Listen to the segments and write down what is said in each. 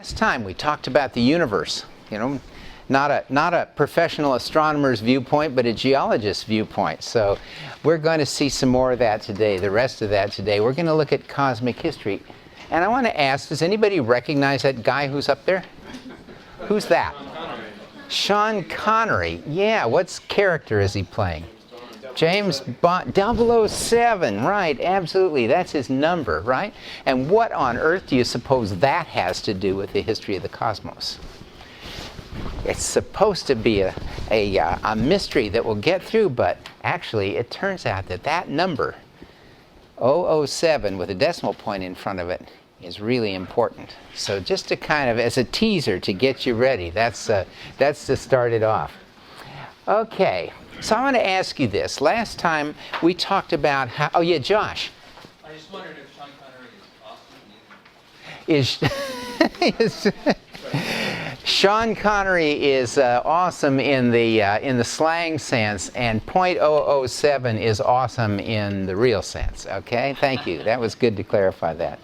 Last time we talked about the universe, not a professional astronomer's viewpoint, but a geologist's viewpoint. So we're going to see some more of that today, the rest of that today. We're going to look at cosmic history. And I want to ask, does anybody recognize that guy who's up there? Who's that? Sean Connery. Yeah, what character is he playing? James Bond, 007, right, absolutely. That's his number, right? And what on earth do you suppose that has to do with the history of the cosmos? It's supposed to be a mystery that we'll get through, but actually it turns out that that number, 007 with a decimal point in front of it, is really important. So just to kind of, as a teaser to get you ready, that's to start it off. Okay. So I want to ask you this. Last time we talked about how... Oh, yeah, Josh. I just wondered if Sean Connery is awesome. Sean Connery is awesome in the slang sense, and .007 is awesome in the real sense. Okay? Thank you. That was good to clarify that.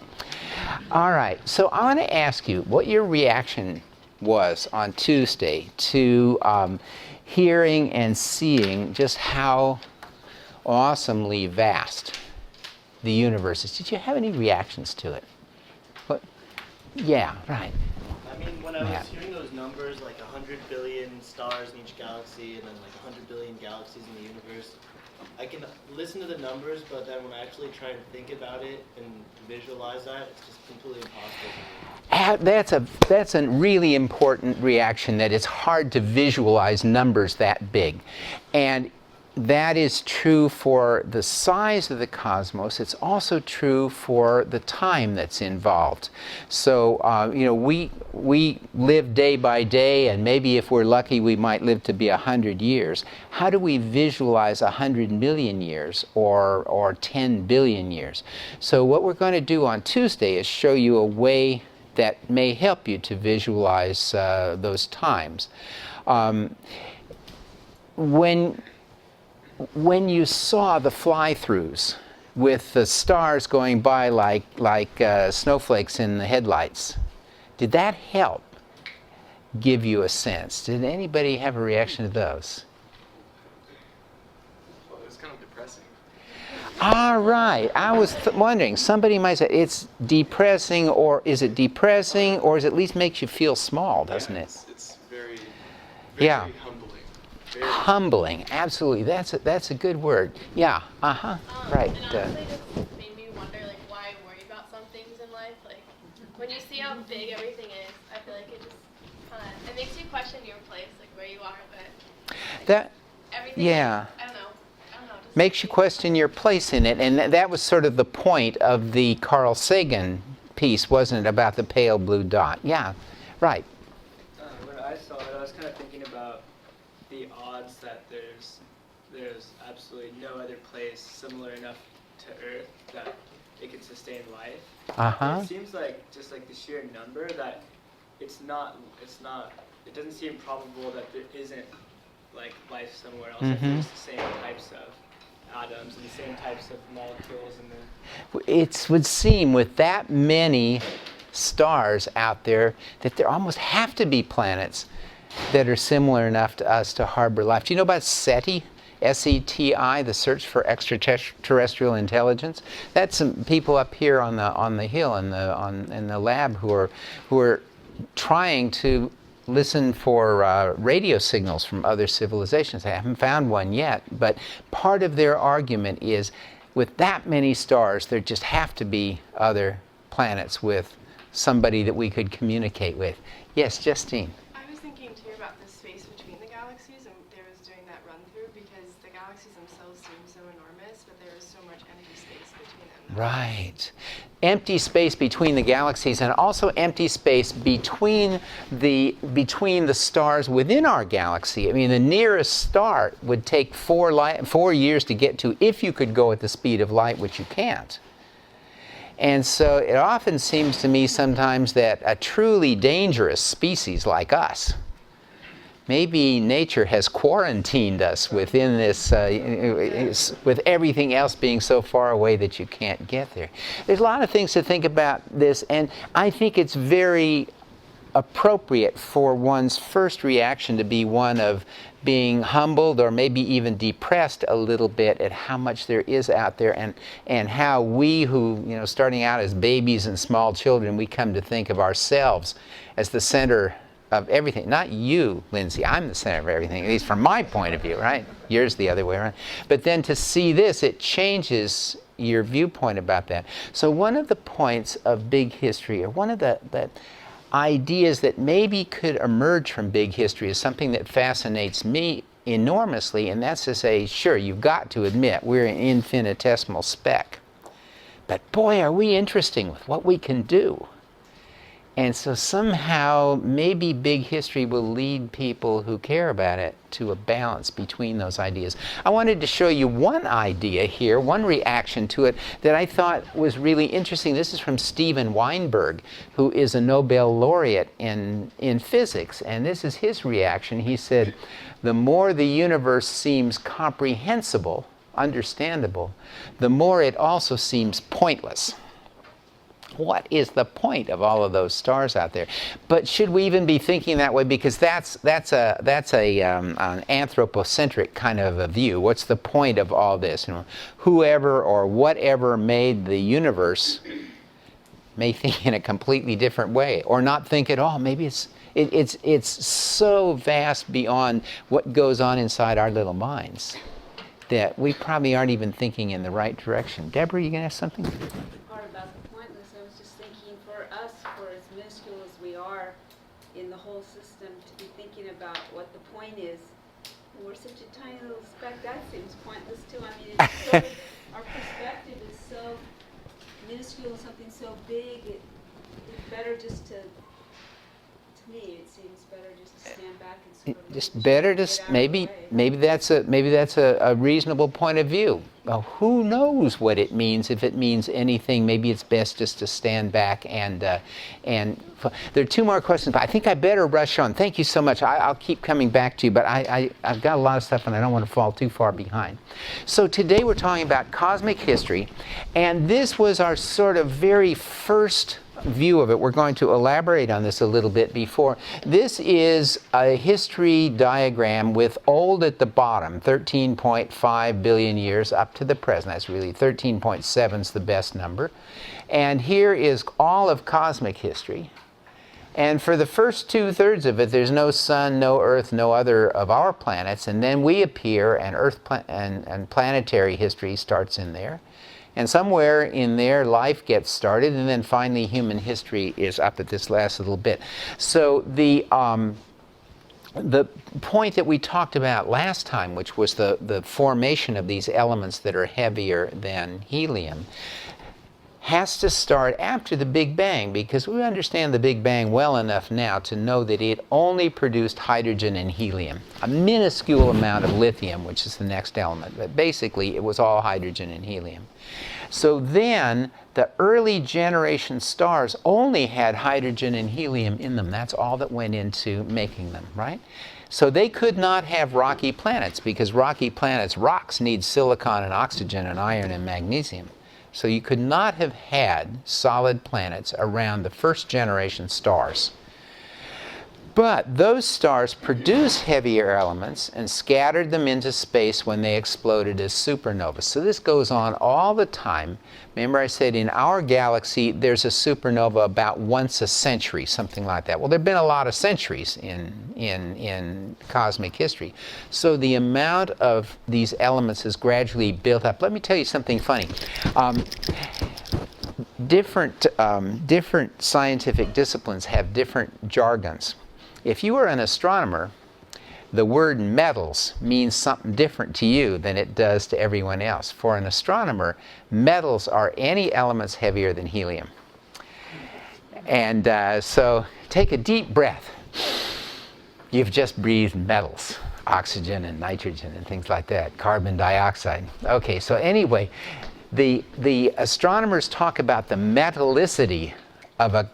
All right. So I want to ask you what your reaction was on Tuesday to... hearing and seeing just how awesomely vast the universe is. Did you have any reactions to it? What? Yeah, right. I mean, when I was hearing those numbers, like 100 billion stars in each galaxy and then like 100 billion galaxies in the universe, I can listen to the numbers, but then when I actually try to think about it and visualize that, it's just completely impossible for me. That's a really important reaction, that it's hard to visualize numbers that big. And that is true for the size of the cosmos. It's also true for the time that's involved. So, we live day by day, and maybe if we're lucky, we might live to be 100 years. How do we visualize 100 million years or 10 billion years? So what we're going to do on Tuesday is show you a way that may help you to visualize those times. When you saw the fly-throughs with the stars going by like snowflakes in the headlights, did that help give you a sense? Did anybody have a reaction to those? Well, it was kind of depressing. All right. I was wondering, somebody might say it's depressing, or is it depressing, or is it at least makes you feel small, doesn't it? It's very Yeah. humbling. Humbling, absolutely. That's a good word. Yeah. Right. And honestly, just made me wonder, why worry about some things in life? When you see how big everything is, I feel like it just it makes you question your place, where you are. But That. everything, Yeah. I don't know. Just Makes you question your place in it, and that was sort of the point of the Carl Sagan piece, wasn't it, about the pale blue dot? Yeah. Right. When I saw it, I was kind of thinking about the odds that there's absolutely no other place similar enough to Earth that it can sustain life. It seems like just like the sheer number that it doesn't seem probable that there isn't life somewhere else. If there's the same types of atoms and the same types of molecules It would seem with that many stars out there that there almost have to be planets that are similar enough to us to harbor life. Do you know about SETI? SETI, the search for extraterrestrial intelligence. That's some people up here on the hill in the lab who are trying to listen for radio signals from other civilizations. I haven't found one yet, but part of their argument is with that many stars, there just have to be other planets with somebody that we could communicate with. Yes, Justine. I was thinking too about the space between the galaxies, and there was doing that run through because the galaxies themselves seem so enormous, but there is so much empty space between them. Right. Empty space between the galaxies, and also empty space between the stars within our galaxy. I mean, the nearest star would take 4 years to get to if you could go at the speed of light, which you can't. And so it often seems to me sometimes that a truly dangerous species like us, maybe nature has quarantined us within this, with everything else being so far away that you can't get there. There's a lot of things to think about this, and I think it's very appropriate for one's first reaction to be one of being humbled or maybe even depressed a little bit at how much there is out there, and how we who, starting out as babies and small children, we come to think of ourselves as the center of everything. Not you, Lindsay. I'm the center of everything, at least from my point of view, right? Yours the other way around. But then to see this, it changes your viewpoint about that. So one of the points of big history, or one of the ideas that maybe could emerge from big history, is something that fascinates me enormously, and that's to say, sure, you've got to admit we're an infinitesimal speck. But boy, are we interesting with what we can do. And so somehow, maybe big history will lead people who care about it to a balance between those ideas. I wanted to show you one idea here, one reaction to it that I thought was really interesting. This is from Steven Weinberg, who is a Nobel laureate in physics. And this is his reaction. He said, the more the universe seems comprehensible, understandable, the more it also seems pointless. What is the point of all of those stars out there? But should we even be thinking that way? Because that's an anthropocentric kind of a view. What's the point of all this? Whoever or whatever made the universe may think in a completely different way, or not think at all. Maybe it's so vast beyond what goes on inside our little minds that we probably aren't even thinking in the right direction. Deborah, you gonna ask something? Part about the pointless, I was just thinking for us, for as minuscule as we are in the whole system, to be thinking about what the point is. We're such a tiny little speck, that seems pointless too. I mean, it's sort of, our perspective is so minuscule and something so big, it's better just to me, it seems better just to stand back and sort of just better to maybe that's a reasonable point of view. Well, who knows what it means? If it means anything, maybe it's best just to stand back and there are two more questions, but I think I better rush on. Thank you so much. I'll keep coming back to you, but I've got a lot of stuff and I don't want to fall too far behind. So today we're talking about cosmic history, and this was our sort of very first view of it. We're going to elaborate on this a little bit before. This is a history diagram with old at the bottom, 13.5 billion years up to the present. That's really 13.7 is the best number. And here is all of cosmic history. And for the first 2/3 of it, there's no sun, no earth, no other of our planets. And then we appear, and and planetary history starts in there. And somewhere in there, life gets started, and then finally human history is up at this last little bit. So the point that we talked about last time, which was the formation of these elements that are heavier than helium, has to start after the Big Bang, because we understand the Big Bang well enough now to know that it only produced hydrogen and helium, a minuscule amount of lithium, which is the next element. But basically, it was all hydrogen and helium. So then, the early generation stars only had hydrogen and helium in them. That's all that went into making them, right? So they could not have rocky planets, because rocky planets, rocks need silicon and oxygen and iron and magnesium. So you could not have had solid planets around the first generation stars. But those stars produced heavier elements and scattered them into space when they exploded as supernovas. So this goes on all the time. Remember I said in our galaxy there's a supernova about once a century, something like that. Well, there have been a lot of centuries in cosmic history. So the amount of these elements is gradually built up. Let me tell you something funny. Different scientific disciplines have different jargons. If you are an astronomer, the word metals means something different to you than it does to everyone else. For an astronomer, metals are any elements heavier than helium. And so take a deep breath. You've just breathed metals, oxygen and nitrogen and things like that, carbon dioxide. Okay, so anyway, the astronomers talk about the metallicity of a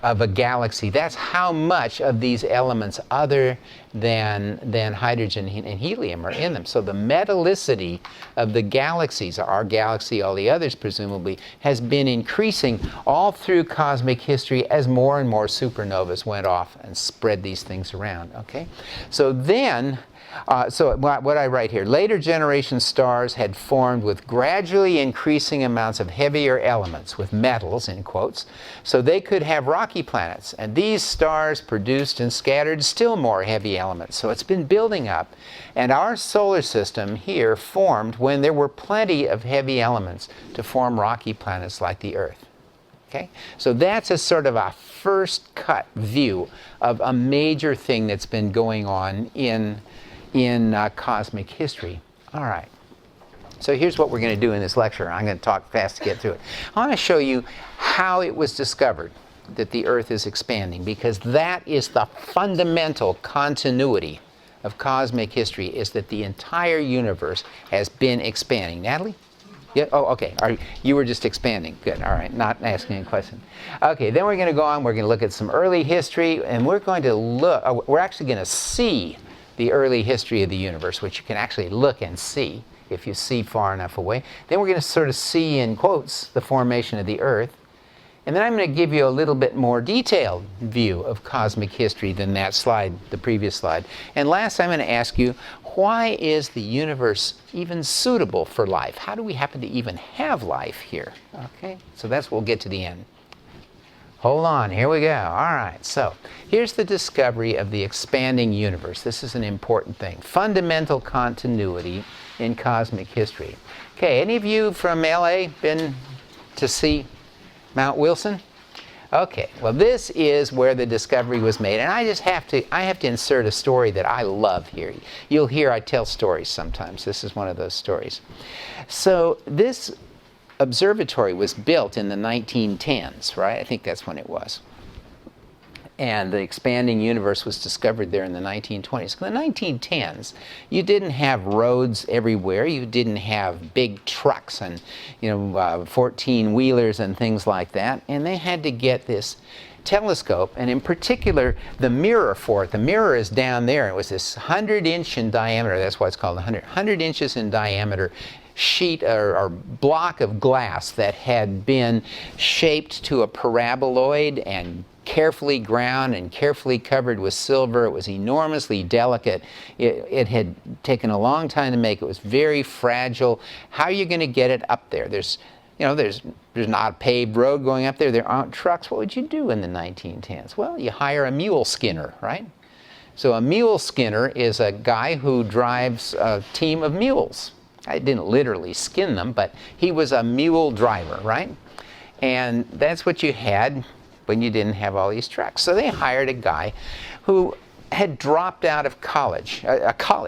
of a galaxy. That's how much of these elements other than hydrogen and helium are in them. So the metallicity of the galaxies, our galaxy, all the others presumably, has been increasing all through cosmic history as more and more supernovas went off and spread these things around. Okay? So then, so what I write here, later generation stars had formed with gradually increasing amounts of heavier elements, with metals in quotes, so they could have rocky planets. And these stars produced and scattered still more heavy elements. So it's been building up. And our solar system here formed when there were plenty of heavy elements to form rocky planets like the Earth. Okay? So that's a sort of a first cut view of a major thing that's been going on in cosmic history. All right. So here's what we're going to do in this lecture. I'm going to talk fast to get through it. I want to show you how it was discovered that the Earth is expanding, because that is the fundamental continuity of cosmic history, is that the entire universe has been expanding. Natalie? Yeah? Oh, okay. You were just expanding. Good. All right. Not asking a question. Okay. Then we're going to go on. We're going to look at some early history, and we're going to look, we're actually going to see the early history of the universe, which you can actually look and see if you see far enough away. Then we're going to sort of see, in quotes, the formation of the Earth. And then I'm going to give you a little bit more detailed view of cosmic history than that slide, the previous slide. And last, I'm going to ask you, why is the universe even suitable for life? How do we happen to even have life here? Okay, so that's what we'll get to the end. Hold on, here we go. All right, so here's the discovery of the expanding universe. This is an important thing. Fundamental continuity in cosmic history. Okay, any of you from LA been to see Mount Wilson? Okay, well, this is where the discovery was made, and I have to insert a story that I love here. You'll hear I tell stories sometimes. This is one of those stories. So this observatory was built in the 1910s, right? I think that's when it was. And the expanding universe was discovered there in the 1920s. In the 1910s, you didn't have roads everywhere. You didn't have big trucks and 14-wheelers and things like that. And they had to get this telescope, and in particular the mirror for it. The mirror is down there. It was this 100-inch in diameter. That's why it's called 100 inches in diameter sheet or block of glass that had been shaped to a paraboloid and carefully ground and carefully covered with silver. It was enormously delicate. It had taken a long time to make. It was very fragile. How are you going to get it up there? There's not a paved road going up there. There aren't trucks. What would you do in the 1910s? Well, you hire a mule skinner, right? So a mule skinner is a guy who drives a team of mules. I didn't literally skin them, but he was a mule driver, right? And that's what you had when you didn't have all these trucks. So they hired a guy who had dropped out of college.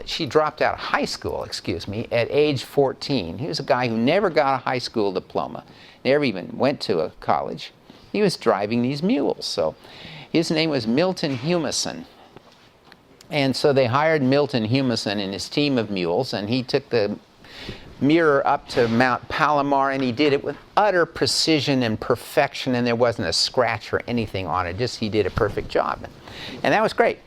He dropped out of high school, at age 14. He was a guy who never got a high school diploma, never even went to a college. He was driving these mules. So his name was Milton Humason. And so they hired Milton Humason and his team of mules, and he took the mirror up to Mount Palomar, and he did it with utter precision and perfection, and there wasn't a scratch or anything on it. Just he did a perfect job. And that was great.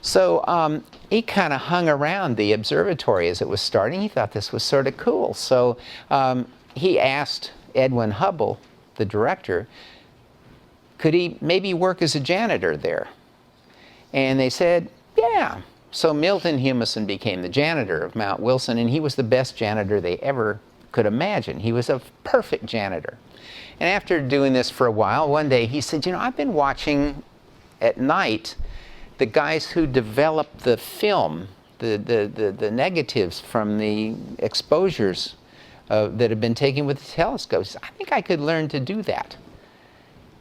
So he kind of hung around the observatory as it was starting. He thought this was sort of cool. So he asked Edwin Hubble, the director, could he maybe work as a janitor there? And they said, yeah. So Milton Humason became the janitor of Mount Wilson, and he was the best janitor they ever could imagine. He was a perfect janitor. And after doing this for a while, one day he said, I've been watching at night the guys who developed the film, the negatives from the exposures that had been taken with the telescopes. I think I could learn to do that.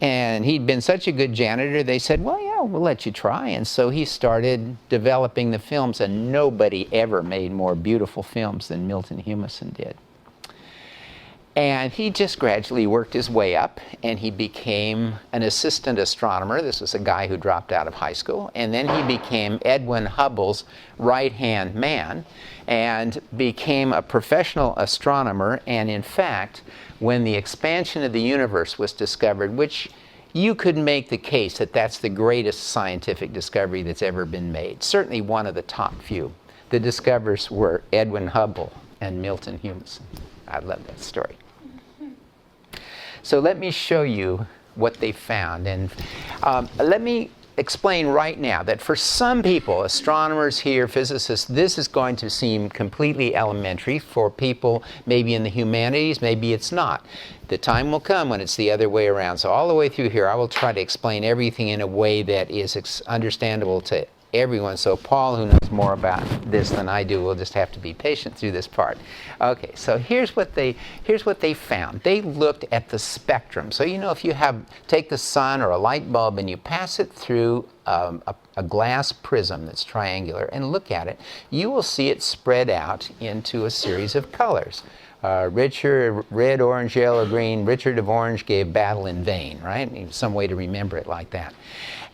And he'd been such a good janitor, they said, well, yeah, we'll let you try. And so he started developing the films, and nobody ever made more beautiful films than Milton Humason did. And he just gradually worked his way up, and he became an assistant astronomer. This was a guy who dropped out of high school. And then he became Edwin Hubble's right-hand man and became a professional astronomer. And in fact, when the expansion of the universe was discovered, which you could make the case that that's the greatest scientific discovery that's ever been made. Certainly one of the top few. The discoverers were Edwin Hubble and Milton Humason. I love that story. So let me show you what they found. And let me explain right now that for some people, astronomers here, physicists, this is going to seem completely elementary. For people maybe in the humanities, maybe it's not. The time will come when it's the other way around. So all the way through here, I will try to explain everything in a way that is understandable to everyone. So Paul, who knows more about this than I do, will just have to be patient through this part. Okay, so here's what they found. They looked at the spectrum. So you know, if you take the sun or a light bulb and you pass it through a glass prism that's triangular and look at it, you will see it spread out into a series of colors. Richard, red, orange, yellow, green. Richard of Orange gave battle in vain, right? Some way to remember it like that.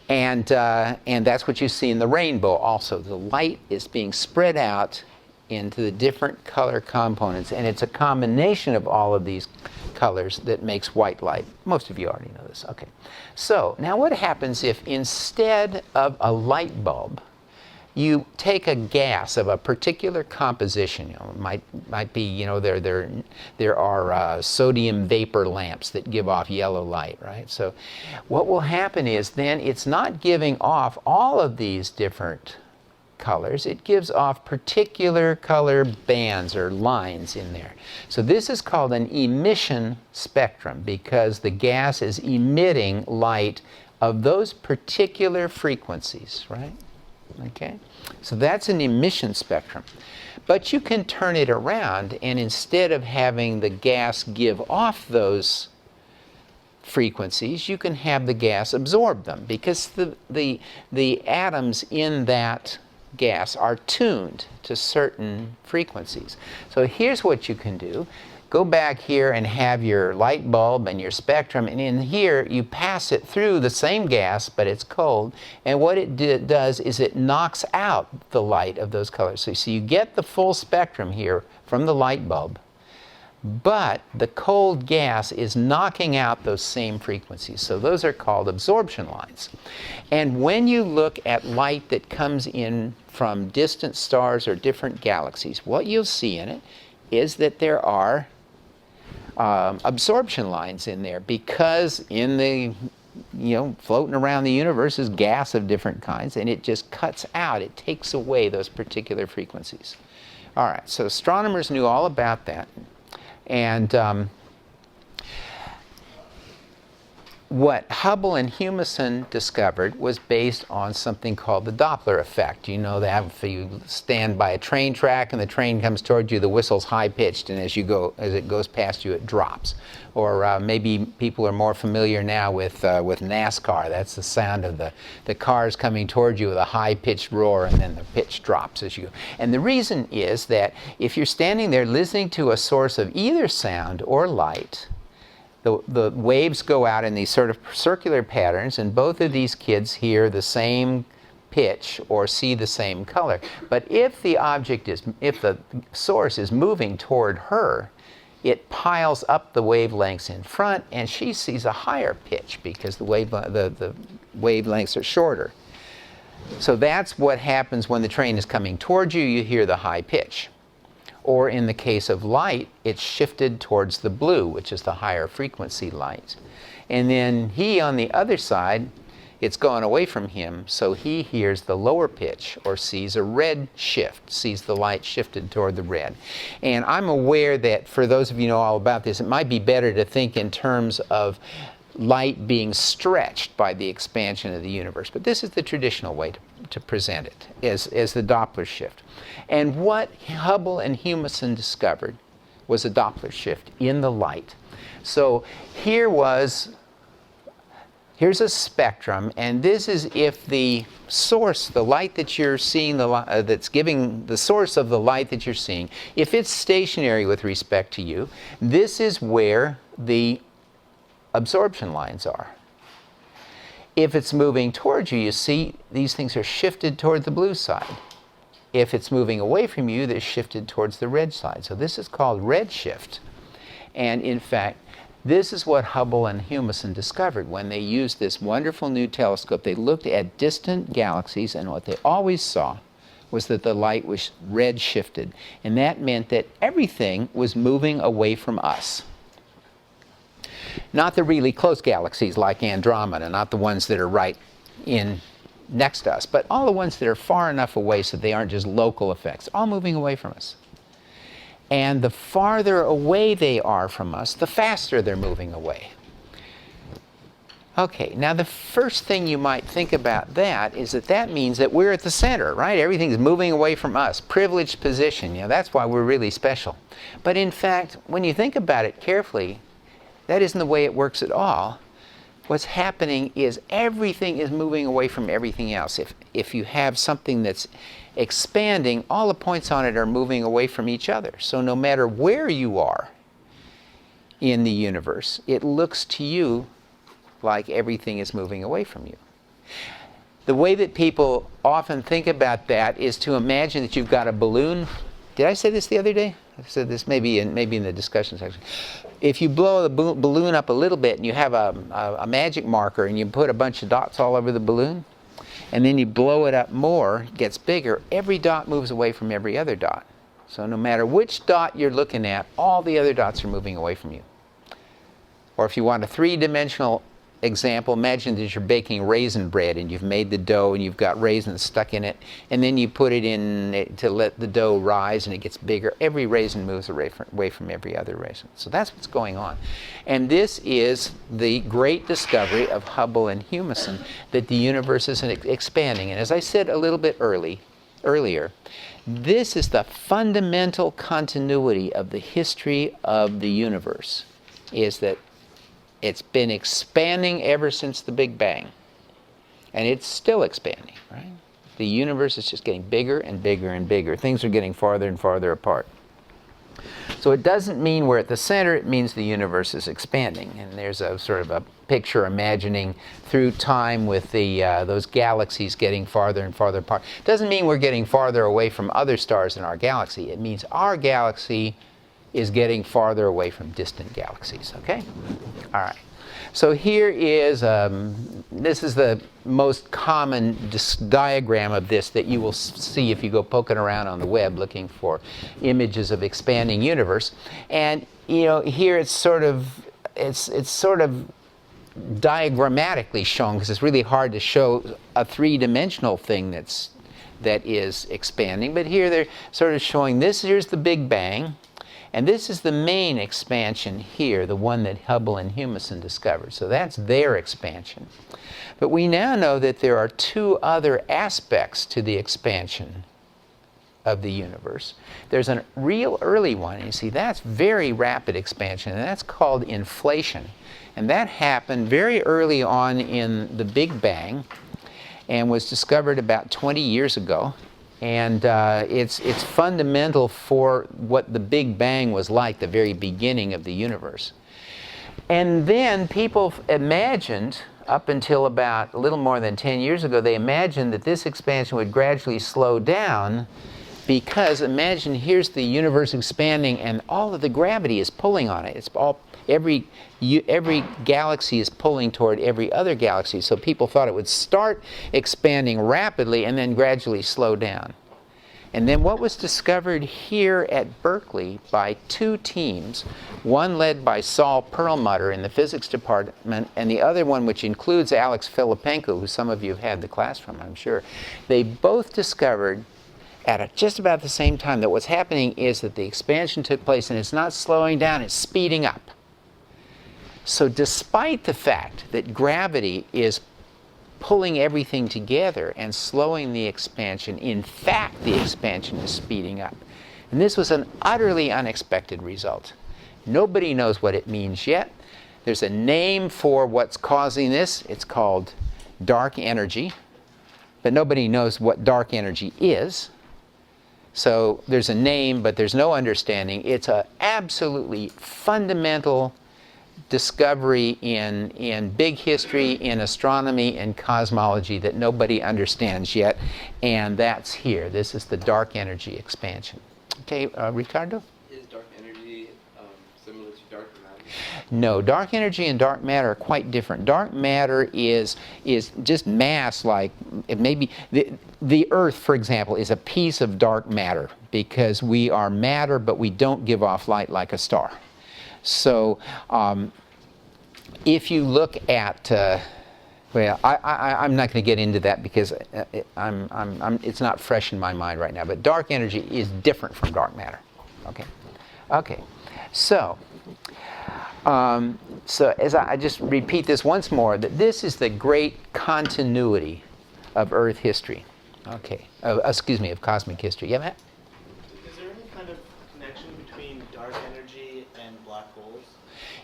And that's what you see in the rainbow also. The light is being spread out into the different color components, and it's a combination of all of these colors that makes white light. Most of you already know this. Okay. So now what happens if instead of a light bulb, you take a gas of a particular composition? You know, it might be, you know, there are sodium vapor lamps that give off yellow light, right? So what will happen is then it's not giving off all of these different colors. It gives off particular color bands or lines in there. So this is called an emission spectrum because the gas is emitting light of those particular frequencies, right? Okay, so that's an emission spectrum. But you can turn it around, and instead of having the gas give off those frequencies, you can have the gas absorb them, because the atoms in that gas are tuned to certain frequencies. So here's what you can do. Go back here and have your light bulb and your spectrum, and in here you pass it through the same gas, but it's cold, and what it does is it knocks out the light of those colors. So you get the full spectrum here from the light bulb, but the cold gas is knocking out those same frequencies. So those are called absorption lines. And when you look at light that comes in from distant stars or different galaxies, what you'll see in it is that there are absorption lines in there, because in the, you know, floating around the universe is gas of different kinds, and it just cuts out, it takes away those particular frequencies. All right, so astronomers knew all about that. And what Hubble and Humason discovered was based on something called the Doppler effect. You know that if you stand by a train track and the train comes toward you, the whistle's high-pitched, and as it goes past you, it drops. Or maybe people are more familiar now with NASCAR. That's the sound of the cars coming toward you with a high-pitched roar, and then the pitch drops as you go. And the reason is that if you're standing there listening to a source of either sound or light, the waves go out in these sort of circular patterns, and both of these kids hear the same pitch or see the same color. But if the source is moving toward her, it piles up the wavelengths in front, and she sees a higher pitch because the wavelengths are shorter. So that's what happens when the train is coming toward you. You hear the high pitch. Or in the case of light, it's shifted towards the blue, which is the higher frequency light. And then he, on the other side, it's going away from him, so he hears the lower pitch or sees a red shift, sees the light shifted toward the red. And I'm aware that for those of you who know all about this, it might be better to think in terms of light being stretched by the expansion of the universe. But this is the traditional way to present it, as the Doppler shift. And what Hubble and Humason discovered was a Doppler shift in the light. So here's a spectrum, and this is if the source, the light that you're seeing, that's giving the source of the light that you're seeing, if it's stationary with respect to you, this is where the absorption lines are. If it's moving towards you, you see these things are shifted toward the blue side. If it's moving away from you, they're shifted towards the red side. So this is called redshift. And in fact, This is what Hubble and Humason discovered when they used this wonderful new telescope. They looked at distant galaxies, and what they always saw was that the light was red shifted, and that meant that everything was moving away from us. Not the really close galaxies like Andromeda, not the ones that are right in next to us, but all the ones that are far enough away so they aren't just local effects, all moving away from us. And the farther away they are from us, the faster they're moving away. Okay, now the first thing you might think about that is that that means that we're at the center, right? Everything's moving away from us. Privileged position, that's why we're really special. But in fact, when you think about it carefully, that isn't the way it works at all. What's happening is everything is moving away from everything else. If you have something that's expanding, all the points on it are moving away from each other. So no matter where you are in the universe, it looks to you like everything is moving away from you. The way that people often think about that is to imagine that you've got a balloon. Did I say this the other day? I said this maybe in the discussion section. If you blow the balloon up a little bit and you have a magic marker and you put a bunch of dots all over the balloon, and then you blow it up more, it gets bigger, every dot moves away from every other dot. So no matter which dot you're looking at, all the other dots are moving away from you. Or if you want a three-dimensional example, imagine that you're baking raisin bread and you've made the dough and you've got raisins stuck in it, and then you put it in to let the dough rise and it gets bigger. Every raisin moves away from every other raisin. So that's what's going on. And this is the great discovery of Hubble and Humason, that the universe is expanding. And as I said a little bit earlier, this is the fundamental continuity of the history of the universe, is that it's been expanding ever since the Big Bang. And it's still expanding, right? The universe is just getting bigger and bigger and bigger. Things are getting farther and farther apart. So it doesn't mean we're at the center, it means the universe is expanding. And there's a sort of a picture imagining through time with those galaxies getting farther and farther apart. It doesn't mean we're getting farther away from other stars in our galaxy. It means our galaxy is getting farther away from distant galaxies, okay? All right. So here is, this is the most common diagram of this that you will see if you go poking around on the web looking for images of expanding universe. And, here it's sort of diagrammatically shown, because it's really hard to show a three-dimensional thing that is expanding. But here they're sort of showing this. Here's the Big Bang. And this is the main expansion here, the one that Hubble and Humason discovered. So that's their expansion. But we now know that there are two other aspects to the expansion of the universe. There's a real early one, and you see that's very rapid expansion, and that's called inflation. And that happened very early on in the Big Bang and was discovered about 20 years ago. And it's fundamental for what the Big Bang was like, the very beginning of the universe. And then people imagined, up until about a little more than 10 years ago, they imagined that this expansion would gradually slow down, because imagine here's the universe expanding and all of the gravity is pulling on it. It's all, every galaxy is pulling toward every other galaxy. So people thought it would start expanding rapidly and then gradually slow down. And then what was discovered here at Berkeley by two teams, one led by Saul Perlmutter in the physics department, and the other one, which includes Alex Filipenko, who some of you have had the class from, I'm sure, they both discovered at just about the same time that what's happening is that the expansion took place and it's not slowing down, it's speeding up. So despite the fact that gravity is pulling everything together and slowing the expansion, in fact the expansion is speeding up. And this was an utterly unexpected result. Nobody knows what it means yet. There's a name for what's causing this. It's called dark energy. But nobody knows what dark energy is. So there's a name, but there's no understanding. It's an absolutely fundamental discovery in big history, in astronomy and cosmology that nobody understands yet, and that's here. This is the dark energy expansion. Okay, Ricardo? Is dark energy similar to dark matter? No, dark energy and dark matter are quite different. Dark matter is just mass, like it may be the Earth, for example, is a piece of dark matter because we are matter, but we don't give off light like a star. So if you look at well, I'm not going to get into that because it's not fresh in my mind right now. But dark energy is different from dark matter. Okay, okay. So as I just repeat this once more, that this is the great continuity of Earth history. Okay, excuse me, of cosmic history. Yeah, Matt. Is there any kind of connection between dark energy and black holes?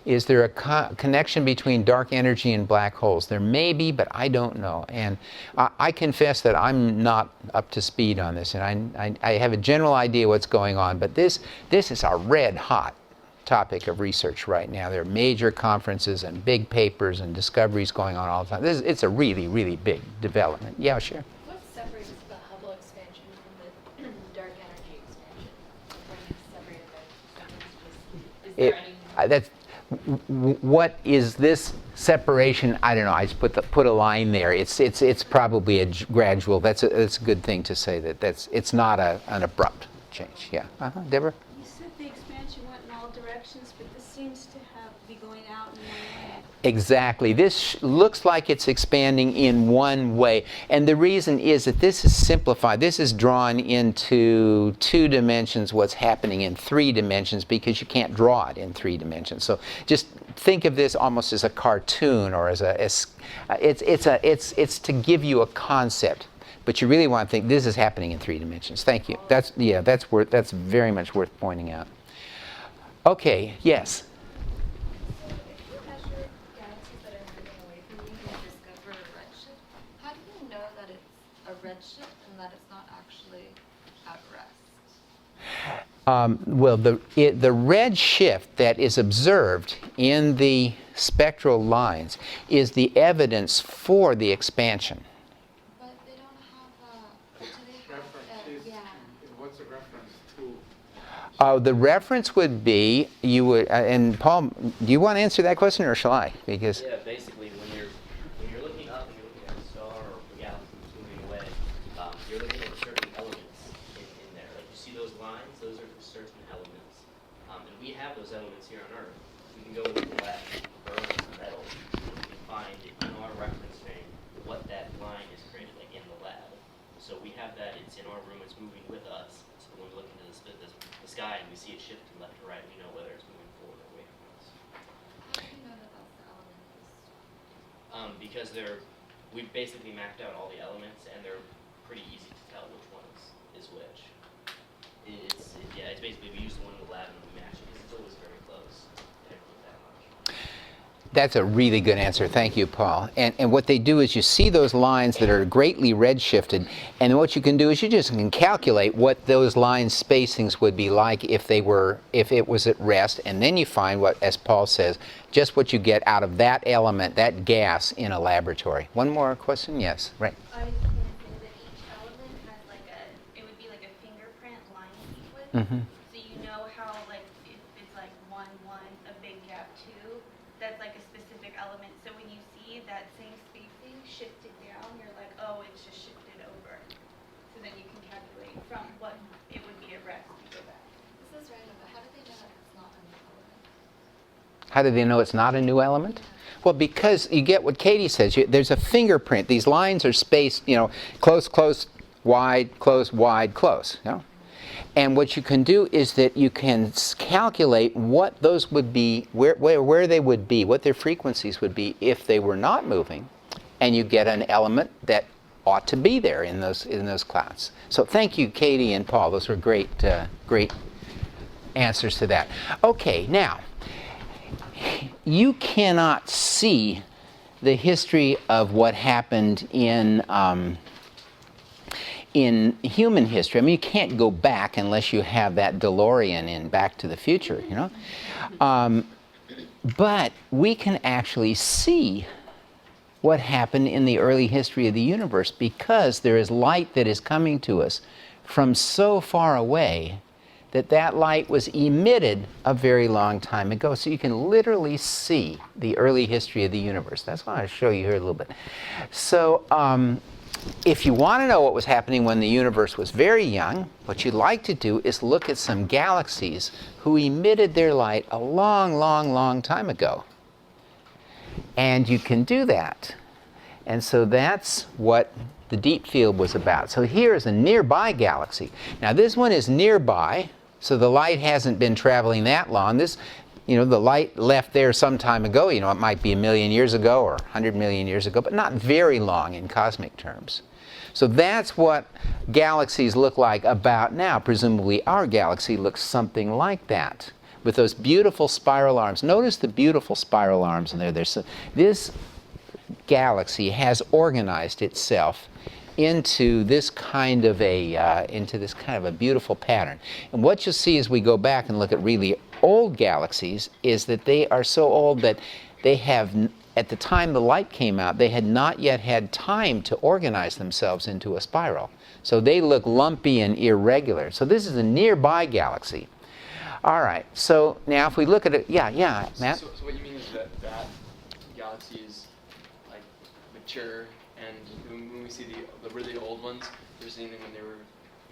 Is there a connection between dark energy and black holes? There may be, but I don't know. And I confess that I'm not up to speed on this, and I have a general idea what's going on, but this is a red hot topic of research right now. There are major conferences and big papers and discoveries going on all the time. It's a really, really big development. Yeah, sure. What separates the Hubble expansion from the dark energy expansion? What separated those? Is there any? That's what is this separation? I don't know. I just put a line there. It's probably a gradual. That's a good thing to say that it's not an abrupt change. Yeah. Deborah. You said the expansion went in all directions, but this seems to be going out in one way. Exactly. This looks like it's expanding in one way. And the reason is that this is simplified. This is drawn into 2 dimensions what's happening in 3 dimensions because you can't draw it in 3 dimensions. So just think of this almost as a cartoon or as it's to give you a concept. But you really want to think this is happening in 3 dimensions. Thank you. That's very much worth pointing out. Okay, yes. How do you know that it's a redshift and that it's not actually at rest? Well, the red shift that is observed in the spectral lines is the evidence for the expansion. But they don't have do they have, yeah. What's a reference to? The reference would be, and Paul, do you want to answer that question or shall I? Because Yeah, basically, when you're looking up and you're looking at a star or a galaxy that's moving away, you're looking at certain elements in there. Like you see those lines, those are certain elements. And we have those elements here on Earth. We can go into the lab, burn metal, and we can find in our reference frame what that line is created like in the lab. So we have that, it's in our room, it's moving with us. So when we look into the sky and we see it shifting left to right, we know whether it's moving forward or away from us. How do you know that that's the element? Because we've basically mapped out all the elements, and they're pretty easy to tell which one is which. It's basically we use the one in the lab and we match it because it's always very close. They don't look that much. that's a really good answer. Thank you, Paul. And what they do is you see those lines that are greatly redshifted, and what you can do is you just can calculate what those line spacings would be like if it was at rest, and then you find what, as Paul says, just what you get out of that element, that gas in a laboratory. One more question? Yes, right. I was just going to say that each element has it would be like a fingerprint line sequence. Mm-hmm. So you know how, like, if it's like 1, 1, a big gap 2, that's like a specific element. So when you see that same spacing shifted down, you're like, oh, it's just shifted over. So then you can calculate from what it would be at rest and go back. This is random, but how do they know that it's not a new element? How do they know it's not a new element? Well, because you get what Katie says. There's a fingerprint. These lines are spaced, close, close, wide, close, wide, close. And what you can do is that you can calculate what those would be, where they would be, what their frequencies would be if they were not moving, and you get an element that ought to be there in those clouds. So thank you, Katie and Paul. Those were great answers to that. Okay, now. You cannot see the history of what happened in human history. I mean, you can't go back unless you have that DeLorean in Back to the Future, But we can actually see what happened in the early history of the universe because there is light that is coming to us from so far away that that light was emitted a very long time ago. So you can literally see the early history of the universe. That's what I want to show you here a little bit. So if you want to know what was happening when the universe was very young, what you'd like to do is look at some galaxies who emitted their light a long, long, long time ago. And you can do that. And so that's what the deep field was about. So here is a nearby galaxy. Now this one is nearby, so the light hasn't been traveling that long. This, the light left there some time ago. It might be 1 million years ago or 100 million years ago, but not very long in cosmic terms. So that's what galaxies look like about now. Presumably our galaxy looks something like that, with those beautiful spiral arms. Notice the beautiful spiral arms in there. This galaxy has organized itself into this kind of a beautiful pattern. And what you'll see as we go back and look at really old galaxies is that they are so old that they have, at the time the light came out, they had not yet had time to organize themselves into a spiral. So they look lumpy and irregular. So this is a nearby galaxy. All right, so now if we look at it, yeah, Matt? So what you mean is that galaxy is like mature, and when we see the really old ones, we're seeing them when they were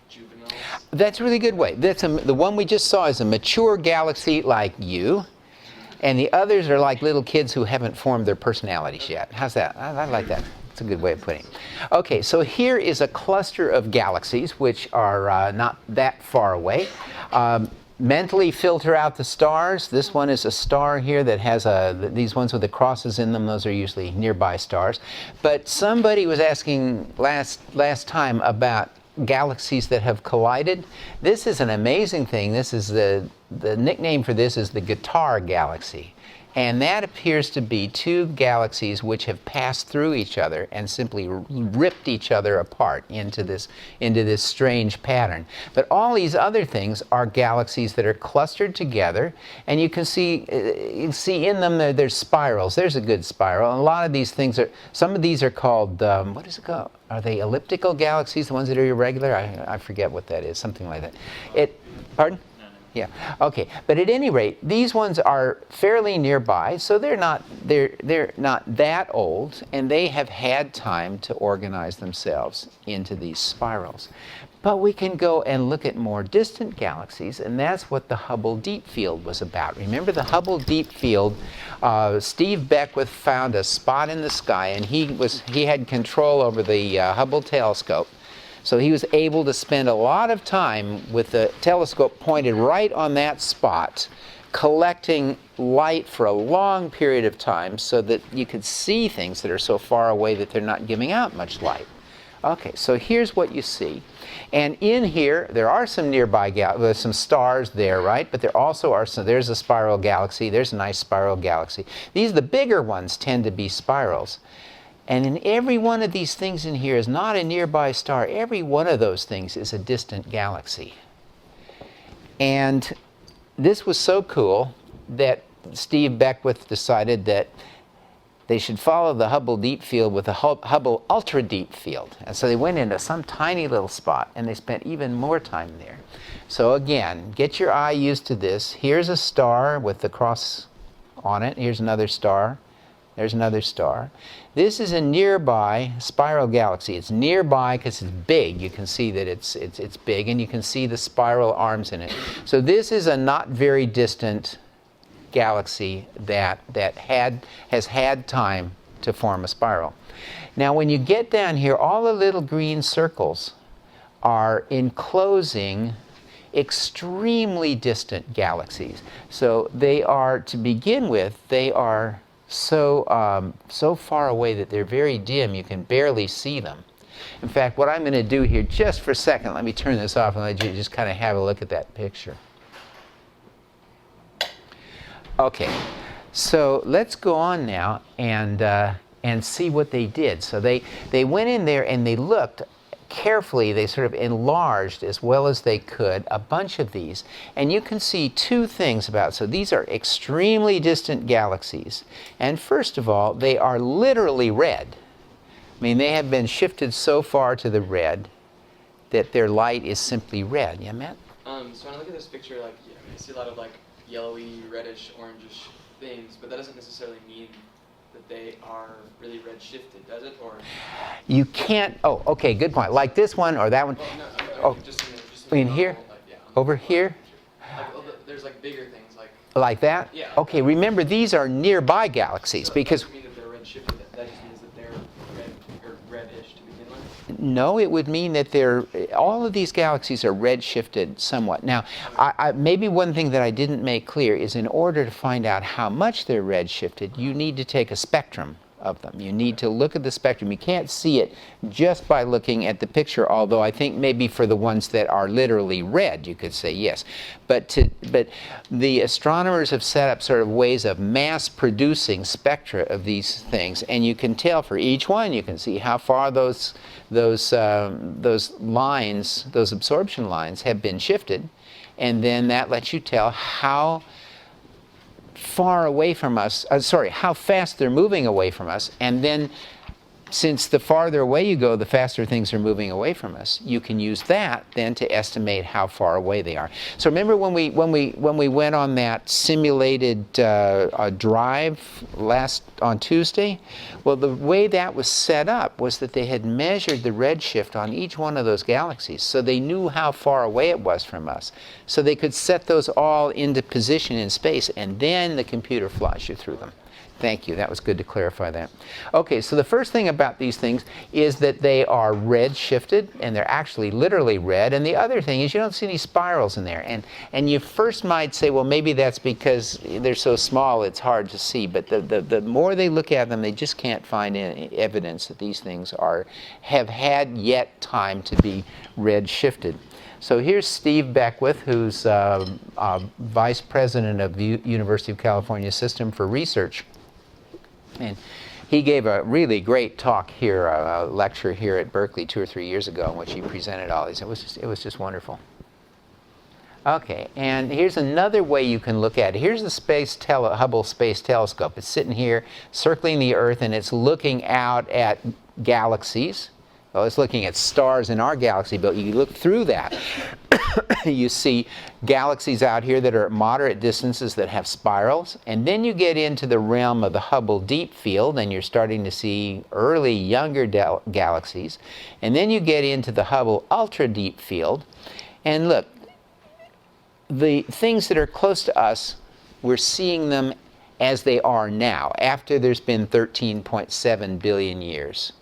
juveniles? That's a really good way. The one we just saw is a mature galaxy like you, and the others are like little kids who haven't formed their personalities yet. How's that? I like that. It's a good way of putting it. Okay, so here is a cluster of galaxies which are not that far away. Mentally filter out the stars. This one is a star here that has these ones with the crosses in them. Those are usually nearby stars. But somebody was asking last time about galaxies that have collided. This is an amazing thing. This is the nickname for this is the guitar galaxy. And that appears to be two galaxies which have passed through each other and simply ripped each other apart into this strange pattern. But all these other things are galaxies that are clustered together, and you can see in them there's spirals. There's a good spiral. And a lot of these things some of these are called, what is it called? Are they elliptical galaxies, the ones that are irregular? I forget what that is, something like that. Pardon? Yeah. Okay. But at any rate, these ones are fairly nearby, so they're not that old, and they have had time to organize themselves into these spirals. But we can go and look at more distant galaxies, and that's what the Hubble Deep Field was about. Remember the Hubble Deep Field? Steve Beckwith found a spot in the sky, and he had control over the Hubble telescope. So he was able to spend a lot of time with the telescope pointed right on that spot, collecting light for a long period of time so that you could see things that are so far away that they're not giving out much light. Okay, so here's what you see. And in here, there are some nearby there's some stars there, right? But there also are there's a spiral galaxy. There's a nice spiral galaxy. The bigger ones tend to be spirals. And in every one of these things in here is not a nearby star. Every one of those things is a distant galaxy. And this was so cool that Steve Beckwith decided that they should follow the Hubble Deep Field with the Hubble Ultra Deep Field. And so they went into some tiny little spot, and they spent even more time there. So again, get your eye used to this. Here's a star with the cross on it. Here's another star. There's another star. This is a nearby spiral galaxy. It's nearby because it's big. You can see that it's big, and you can see the spiral arms in it. So this is a not very distant galaxy that has had time to form a spiral. Now when you get down here, all the little green circles are enclosing extremely distant galaxies. So they are, to begin with, they are so far away that they're very dim, you can barely see them. In fact, what I'm going to do here, just for a second, let me turn this off and let you just kind of have a look at that picture. Okay, so let's go on now and see what they did. So they went in there and they looked carefully. They sort of enlarged as well as they could a bunch of these, and you can see two things about it. So these are extremely distant galaxies, and first of all, they are literally red. I mean, they have been shifted so far to the red that their light is simply red. Yeah, Matt? So when I look at this picture, like, yeah, I see a lot of like yellowy, reddish, orangish things, but that doesn't necessarily mean that they are really red shifted, does it? Or You can't, oh, okay, good point. Like this one or that one. well, no, Oh, just in the here? normal, like, yeah, on the Over front here? picture. Like, there's like bigger things, Like that? Yeah. Okay, remember these are nearby galaxies so because that doesn't mean that they're red shifted. That just means that they're red or reddish to begin with. no, it would mean that all of these galaxies are red-shifted somewhat. Now, maybe one thing that I didn't make clear is in order to find out how much they're red-shifted, you need to take a spectrum of them. You need to look at the spectrum. You can't see it just by looking at the picture, although I think maybe for the ones that are literally red, you could say yes. But the astronomers have set up sort of ways of mass-producing spectra of these things, and you can tell for each one, you can see how far those lines, those absorption lines, have been shifted, and then that lets you tell how far away from us, how fast they're moving away from us, and then since the farther away you go, the faster things are moving away from us. You can use that then to estimate how far away they are. So remember when we went on that simulated drive on Tuesday? Well, the way that was set up was that they had measured the redshift on each one of those galaxies, so they knew how far away it was from us. So they could set those all into position in space, and then the computer flies you through them. Thank you. That was good to clarify that. Okay, so the first thing about these things is that they are red shifted, and they're actually literally red. And the other thing is you don't see any spirals in there. And you first might say, well, maybe that's because they're so small it's hard to see. But the more they look at them, they just can't find any evidence that these things have had yet time to be red shifted. So here's Steve Beckwith, who's Vice President of the University of California System for Research. And he gave a really great talk here, a lecture here at Berkeley 2 or 3 years ago in which he presented all these. It was just wonderful. Okay, and here's another way you can look at it. Here's the Hubble Space Telescope. It's sitting here circling the Earth, and it's looking out at galaxies. Well, it's looking at stars in our galaxy, but you look through that, you see galaxies out here that are at moderate distances that have spirals, and then you get into the realm of the Hubble Deep Field, and you're starting to see early, younger galaxies, and then you get into the Hubble Ultra Deep Field, and look, the things that are close to us, we're seeing them as they are now, after there's been 13.7 billion years.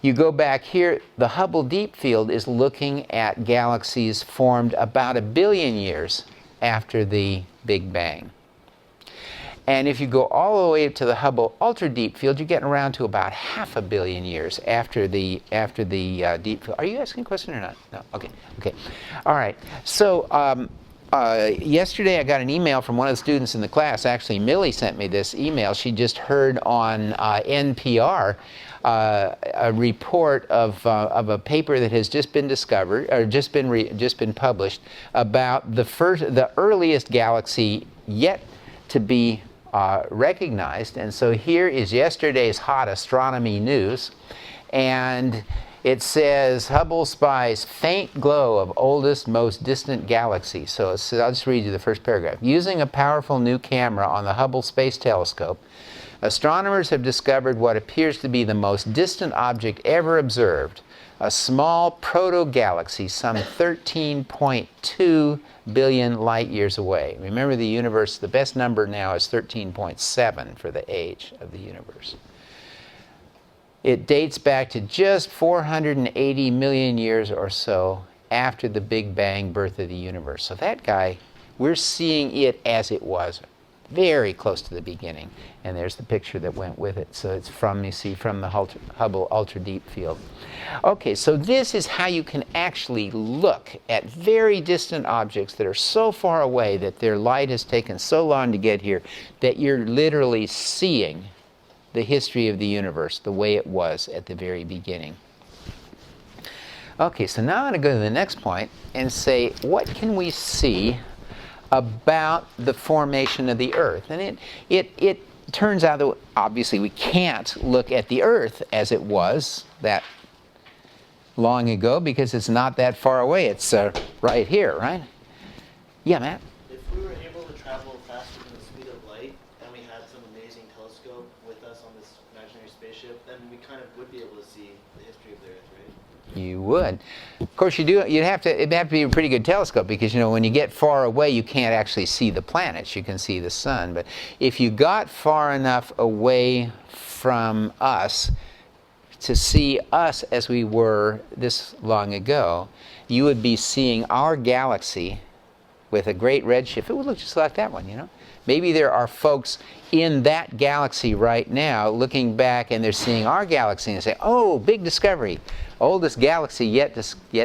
You go back here, the Hubble Deep Field is looking at galaxies formed about 1 billion years after the Big Bang. And if you go all the way to the Hubble Ultra Deep Field, you're getting around to about 500 million years after the deep field. Are you asking a question or not? No. Okay. All right. So yesterday I got an email from one of the students in the class. Actually, Millie sent me this email. She just heard on NPR a report of a paper that has just been discovered, or just been published, about the earliest galaxy yet to be recognized. And so here is yesterday's hot astronomy news, and it says Hubble spies faint glow of oldest, most distant galaxy. So I'll just read you the first paragraph. Using a powerful new camera on the Hubble Space Telescope, astronomers have discovered what appears to be the most distant object ever observed, a small proto-galaxy some 13.2 billion light years away. Remember, the universe, the best number now is 13.7 for the age of the universe. It dates back to just 480 million years or so after the Big Bang birth of the universe. So that guy, we're seeing it as it was, very close to the beginning. And there's the picture that went with it. So it's from, you see, from the Hubble Ultra Deep Field. Okay, so this is how you can actually look at very distant objects that are so far away that their light has taken so long to get here that you're literally seeing the history of the universe the way it was at the very beginning. Okay, so now I'm going to go to the next point and say, what can we see about the formation of the Earth? And it turns out that obviously we can't look at the Earth as it was, that long ago because it's not that far away. It's right here, right? Yeah, Matt? If we were able to travel faster than the speed of light, and we had some amazing telescope with us on this imaginary spaceship, then we kind of would be able to see the history of the Earth, right? You would. Of course, it'd have to be a pretty good telescope because, when you get far away, you can't actually see the planets. You can see the sun. But if you got far enough away from us to see us as we were this long ago, you would be seeing our galaxy with a great redshift. It would look just like that one, Maybe there are folks in that galaxy right now looking back and they're seeing our galaxy and say, oh, big discovery. Oldest galaxy yet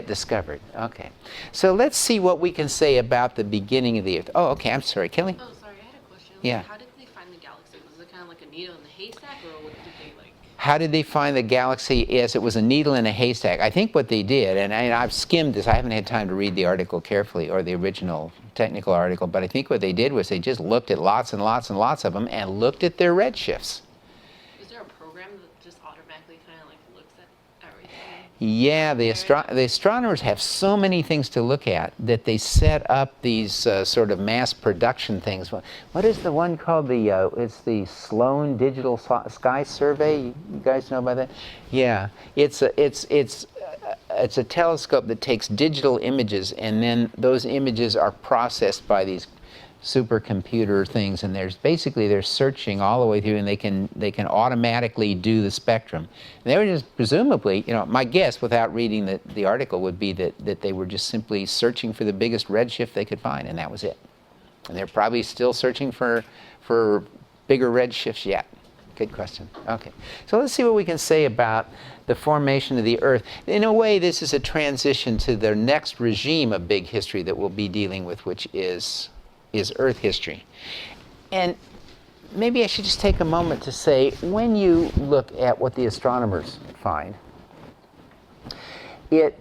discovered. Okay. So let's see what we can say about the beginning of the Earth. Oh, okay. I'm sorry. Kelly? Oh, sorry. I had a question. Yeah. How did they find the galaxy? Was it kind of like a needle in the haystack, or what did they like? How did they find the galaxy? Yes, it was a needle in a haystack. I think what they did, and I've skimmed this. I haven't had time to read the article carefully, or the original technical article, but I think what they did was they just looked at lots and lots and lots of them and looked at their redshifts. Is there a program that just automatically kind of like looks at everything? Yeah, the astronomers have so many things to look at that they set up these sort of mass production things. What is the one called? It's the Sloan Digital Sky Survey. You guys know about that? Yeah, it's a telescope that takes digital images, and then those images are processed by these supercomputer things, and they're searching all the way through, and they can automatically do the spectrum. And they were just presumably, my guess without reading the article would be that they were just simply searching for the biggest redshift they could find, and that was it. And they're probably still searching for bigger redshifts yet. Good question. Okay. So let's see what we can say about the formation of the Earth. In a way, this is a transition to the next regime of big history that we'll be dealing with, which is Earth history. And maybe I should just take a moment to say, when you look at what the astronomers find, it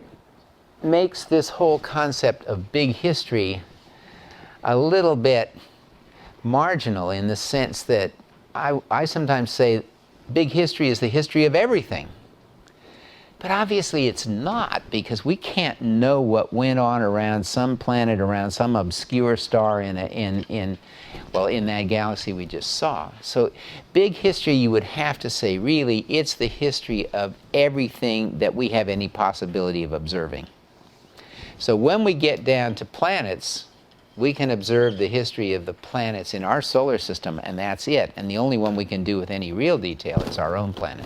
makes this whole concept of big history a little bit marginal, in the sense that I sometimes say big history is the history of everything. But obviously it's not, because we can't know what went on around some planet, around some obscure star in that galaxy we just saw. So big history, you would have to say, really, it's the history of everything that we have any possibility of observing. So when we get down to planets, we can observe the history of the planets in our solar system, and that's it. And the only one we can do with any real detail is our own planet.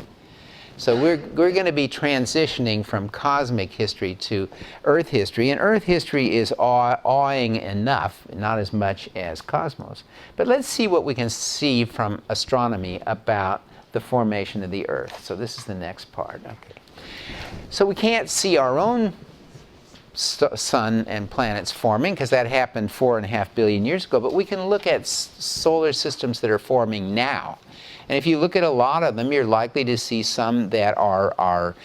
So we're going to be transitioning from cosmic history to Earth history, and Earth history is awing enough, not as much as cosmos. But let's see what we can see from astronomy about the formation of the Earth. So this is the next part. Okay. So we can't see our own sun and planets forming, because that happened 4.5 billion years ago, but we can look at solar systems that are forming now. And if you look at a lot of them, you're likely to see some that are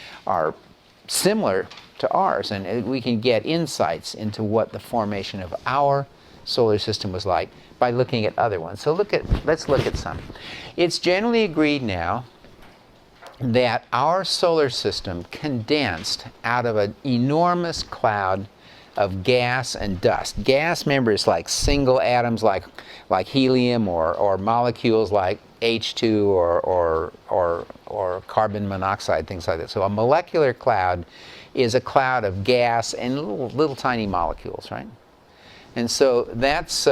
similar to ours, and we can get insights into what the formation of our solar system was like by looking at other ones. So let's look at some. It's generally agreed now that our solar system condensed out of an enormous cloud of gas and dust. Gas, remember, is like single atoms like helium, or molecules like H2 or carbon monoxide, things like that. So a molecular cloud is a cloud of gas and little tiny molecules, right? And so that's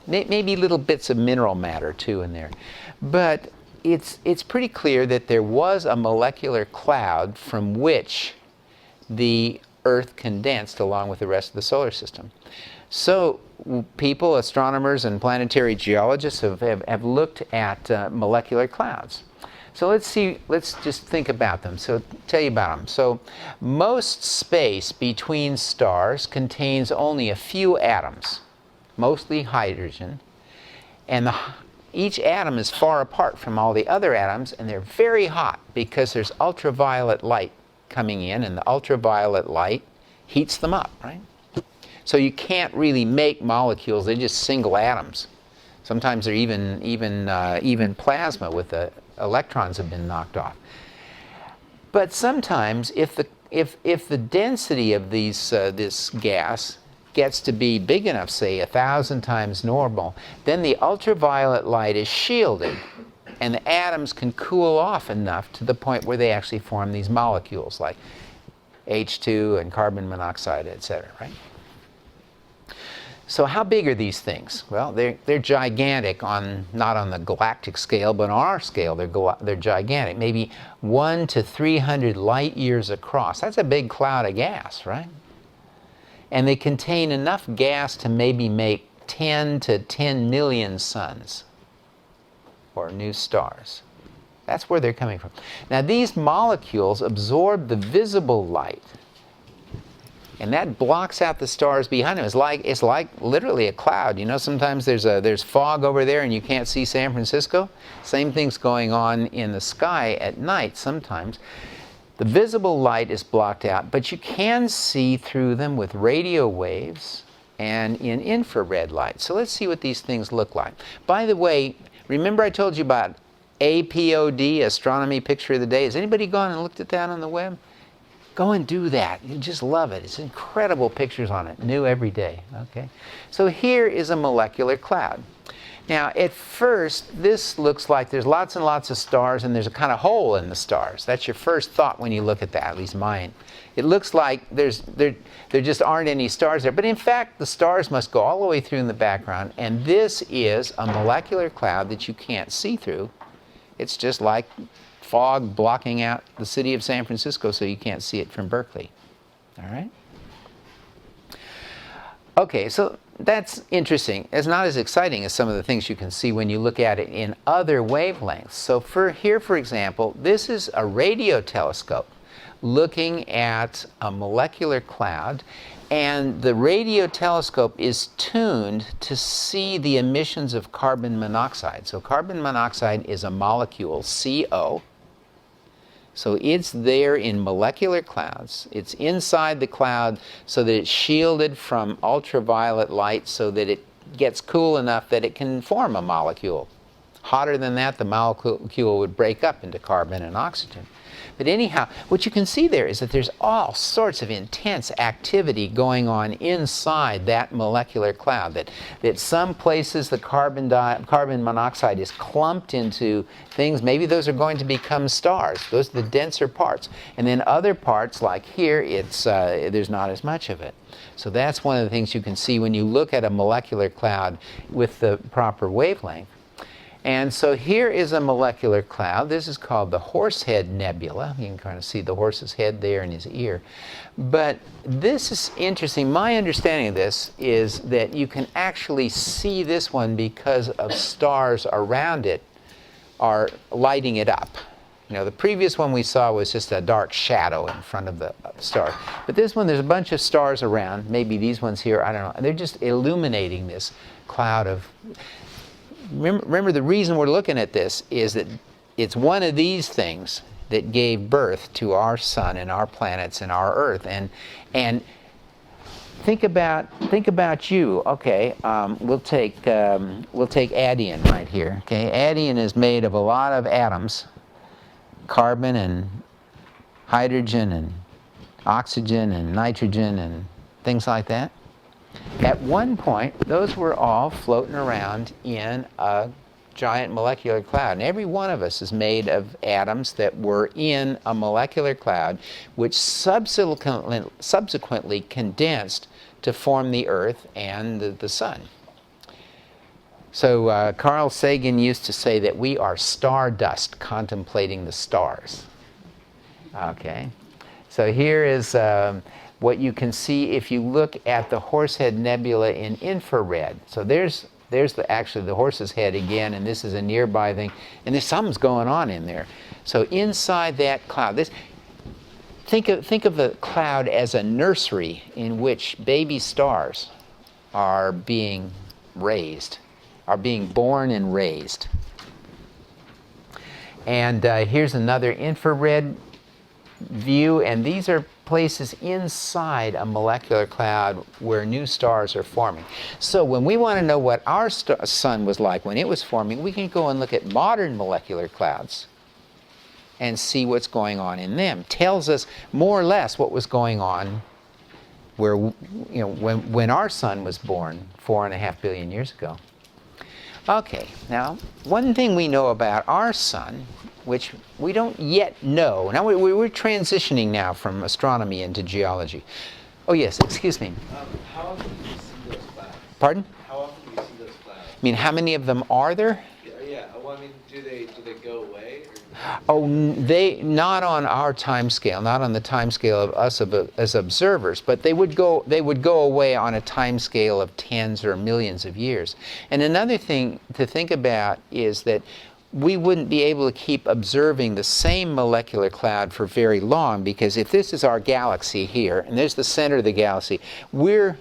maybe little bits of mineral matter too in there. But it's pretty clear that there was a molecular cloud from which the Earth condensed along with the rest of the solar system. So people, astronomers and planetary geologists have looked at molecular clouds. So let's just think about them. So tell you about them. So most space between stars contains only a few atoms, mostly hydrogen, and each atom is far apart from all the other atoms, and they're very hot because there's ultraviolet light coming in, and the ultraviolet light heats them up, right? So you can't really make molecules; they're just single atoms. Sometimes they're even plasma with the electrons have been knocked off. But sometimes, if the density of this gas gets to be big enough, say 1,000 times normal, then the ultraviolet light is shielded, and the atoms can cool off enough to the point where they actually form these molecules like H2 and carbon monoxide, etc. Right? So how big are these things? Well, they're gigantic not on the galactic scale, but on our scale they're gigantic. Maybe 1 to 300 light years across. That's a big cloud of gas, right? And they contain enough gas to maybe make 10 to 10 million suns or new stars. That's where they're coming from. Now these molecules absorb the visible light, and that blocks out the stars behind them. It's like literally a cloud. You know, sometimes there's fog over there and you can't see San Francisco. Same thing's going on in the sky at night sometimes. The visible light is blocked out, but you can see through them with radio waves and in infrared light. So let's see what these things look like. By the way, remember I told you about APOD, Astronomy Picture of the Day? Has anybody gone and looked at that on the web? Go and do that. You just love it. It's incredible pictures on it, new every day. Okay. So here is a molecular cloud. Now, at first, this looks like there's lots and lots of stars, and there's a kind of hole in the stars. That's your first thought when you look at that, at least mine. It looks like there just aren't any stars there. But in fact, the stars must go all the way through in the background, and this is a molecular cloud that you can't see through. It's just like fog blocking out the city of San Francisco so you can't see it from Berkeley. All right? Okay, so that's interesting. It's not as exciting as some of the things you can see when you look at it in other wavelengths. So here, for example, this is a radio telescope looking at a molecular cloud, and the radio telescope is tuned to see the emissions of carbon monoxide. So carbon monoxide is a molecule, CO. So it's there in molecular clouds. It's inside the cloud so that it's shielded from ultraviolet light so that it gets cool enough that it can form a molecule. Hotter than that, the molecule would break up into carbon and oxygen. But anyhow, what you can see there is that there's all sorts of intense activity going on inside that molecular cloud. That some places the carbon monoxide is clumped into things. Maybe those are going to become stars. Those are the denser parts. And then other parts, like here, there's not as much of it. So that's one of the things you can see when you look at a molecular cloud with the proper wavelength. And so here is a molecular cloud. This is called the Horsehead Nebula. You can kind of see the horse's head there in his ear. But this is interesting. My understanding of this is that you can actually see this one because of stars around it are lighting it up. You know, the previous one we saw was just a dark shadow in front of the star. But this one, there's a bunch of stars around. Maybe these ones here, I don't know. And they're just illuminating this cloud of... Remember, the reason we're looking at this is that it's one of these things that gave birth to our sun and our planets and our Earth. And think about you. Okay, we'll take Adion right here. Okay, Adion is made of a lot of atoms, carbon and hydrogen and oxygen and nitrogen and things like that. At one point, those were all floating around in a giant molecular cloud. And every one of us is made of atoms that were in a molecular cloud, which subsequently condensed to form the Earth and the Sun. So Carl Sagan used to say that we are stardust contemplating the stars. Okay, so here is... what you can see if you look at the Horsehead Nebula in infrared. So there's actually the horse's head again, and this is a nearby thing, and there's something's going on in there. So inside that cloud, think of the cloud as a nursery in which baby stars are being raised, are being born and raised. And here's another infrared view, and these are places inside a molecular cloud where new stars are forming. So when we want to know what our sun was like when it was forming, we can go and look at modern molecular clouds and see what's going on in them. Tells us more or less what was going on where, when our sun was born 4.5 billion years ago. Okay, now one thing we know about our sun, which we don't yet know. Now we're transitioning now from astronomy into geology. Oh yes, excuse me. How often do you see those clouds? Pardon? How often do you see those clouds? I mean, how many of them are there? Yeah. Well, I mean, do they go away? Oh, they not on our time scale, not on the time scale of us as observers, but they would go away on a time scale of tens or millions of years. And another thing to think about is that we wouldn't be able to keep observing the same molecular cloud for very long, because if this is our galaxy here, and there's the center of the galaxy, we're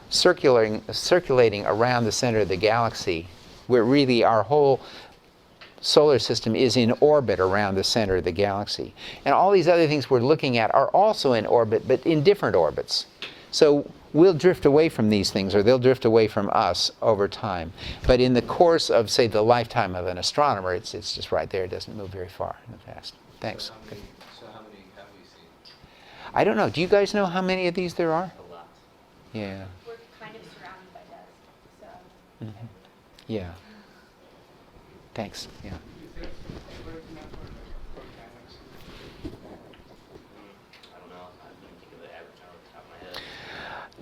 circulating around the center of the galaxy, where really our whole solar system is in orbit around the center of the galaxy. And all these other things we're looking at are also in orbit, but in different orbits. So we'll drift away from these things, or they'll drift away from us over time. But in the course of, say, the lifetime of an astronomer, it's just right there. It doesn't move very far in the past. Thanks. So how many have we seen? I don't know. Do you guys know how many of these there are? A lot. Yeah. We're kind of surrounded by dust, so. Mhm. Yeah. Thanks. Yeah. Is there a large number of galaxies? I don't know. I couldn't think of the average off the top of my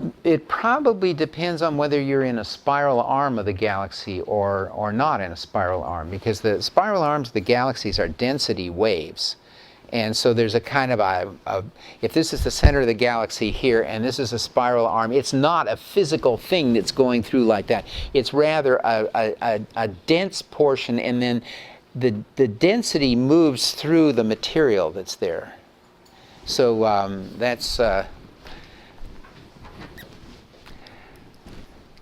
head. It probably depends on whether you're in a spiral arm of the galaxy or not in a spiral arm, because the spiral arms of the galaxies are density waves. And so there's a kind of if this is the center of the galaxy here and this is a spiral arm, it's not a physical thing that's going through like that. It's rather a dense portion, and then the density moves through the material that's there. So that's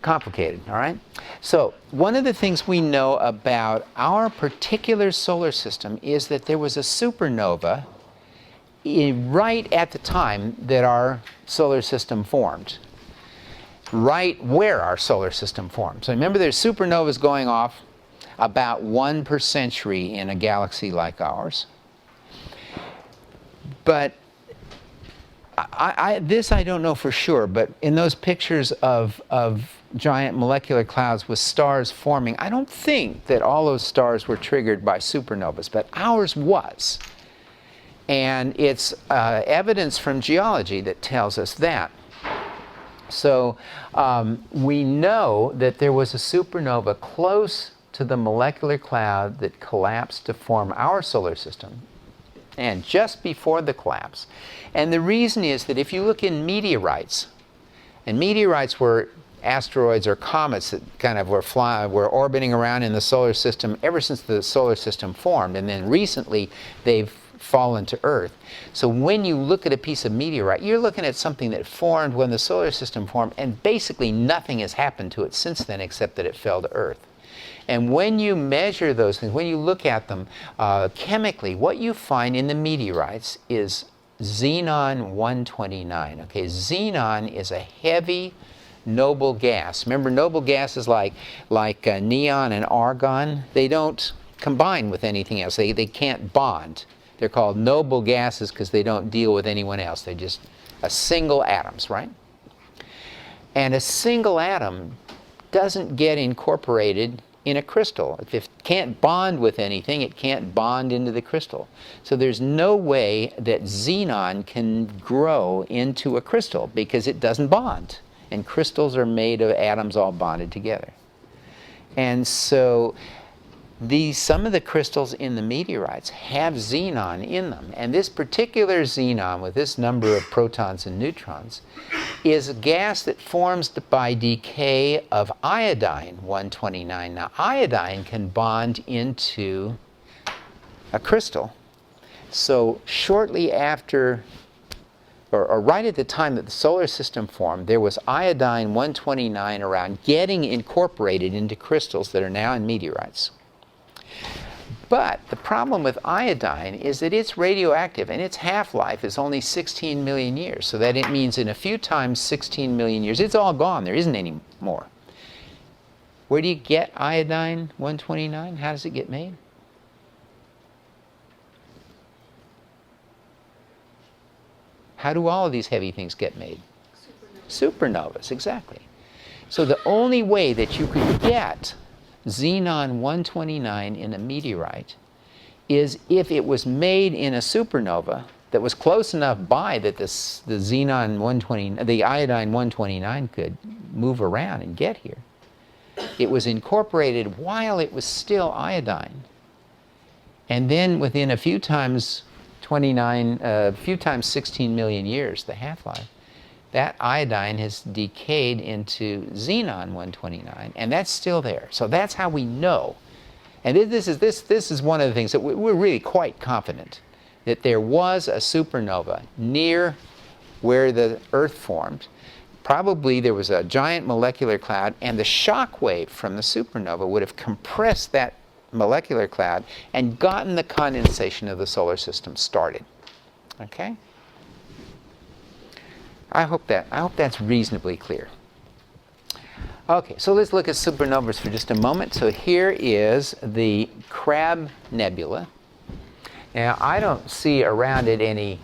complicated, all right? So one of the things we know about our particular solar system is that there was a supernova right at the time that our solar system formed, right where our solar system formed. So remember, there's supernovas going off about 1 per century in a galaxy like ours. But this I don't know for sure, but in those pictures of giant molecular clouds with stars forming, I don't think that all those stars were triggered by supernovas, but ours was. And it's evidence from geology that tells us that. So we know that there was a supernova close to the molecular cloud that collapsed to form our solar system, and just before the collapse. And the reason is that if you look in meteorites, and meteorites were asteroids or comets that kind of were orbiting around in the solar system ever since the solar system formed, and then recently they've fallen to Earth. So when you look at a piece of meteorite, you're looking at something that formed when the solar system formed, and basically nothing has happened to it since then except that it fell to Earth. And when you measure those things, when you look at them chemically, what you find in the meteorites is xenon-129. Okay, xenon is a heavy noble gas. Remember, noble gases like neon and argon, they don't combine with anything else. They can't bond. They're called noble gases because they don't deal with anyone else. They're just single atoms, right? And a single atom doesn't get incorporated in a crystal. If it can't bond with anything, it can't bond into the crystal. So there's no way that xenon can grow into a crystal because it doesn't bond. And crystals are made of atoms all bonded together. And so some of the crystals in the meteorites have xenon in them. And this particular xenon, with this number of protons and neutrons, is a gas that forms by decay of iodine-129. Now, iodine can bond into a crystal. So shortly after, or right at the time that the solar system formed, there was iodine-129 around getting incorporated into crystals that are now in meteorites. But the problem with iodine is that it's radioactive, and its half-life is only 16 million years. So that it means in a few times 16 million years, it's all gone. There isn't any more. Where do you get iodine-129? How does it get made? How do all of these heavy things get made? Supernovas, exactly. So the only way that you could get xenon 129 in a meteorite is if it was made in a supernova that was close enough by that the xenon 120, the iodine 129 could move around and get here. It was incorporated while it was still iodine. And then within a few times 16 million years, the half-life, that iodine has decayed into xenon 129, and that's still there. So that's how we know. And this is one of the things that we're really quite confident that there was a supernova near where the Earth formed. Probably there was a giant molecular cloud, and the shock wave from the supernova would have compressed that molecular cloud and gotten the condensation of the solar system started. Okay? I hope that's reasonably clear. Okay, so let's look at supernovas for just a moment. So here is the Crab Nebula. Now I don't see around it any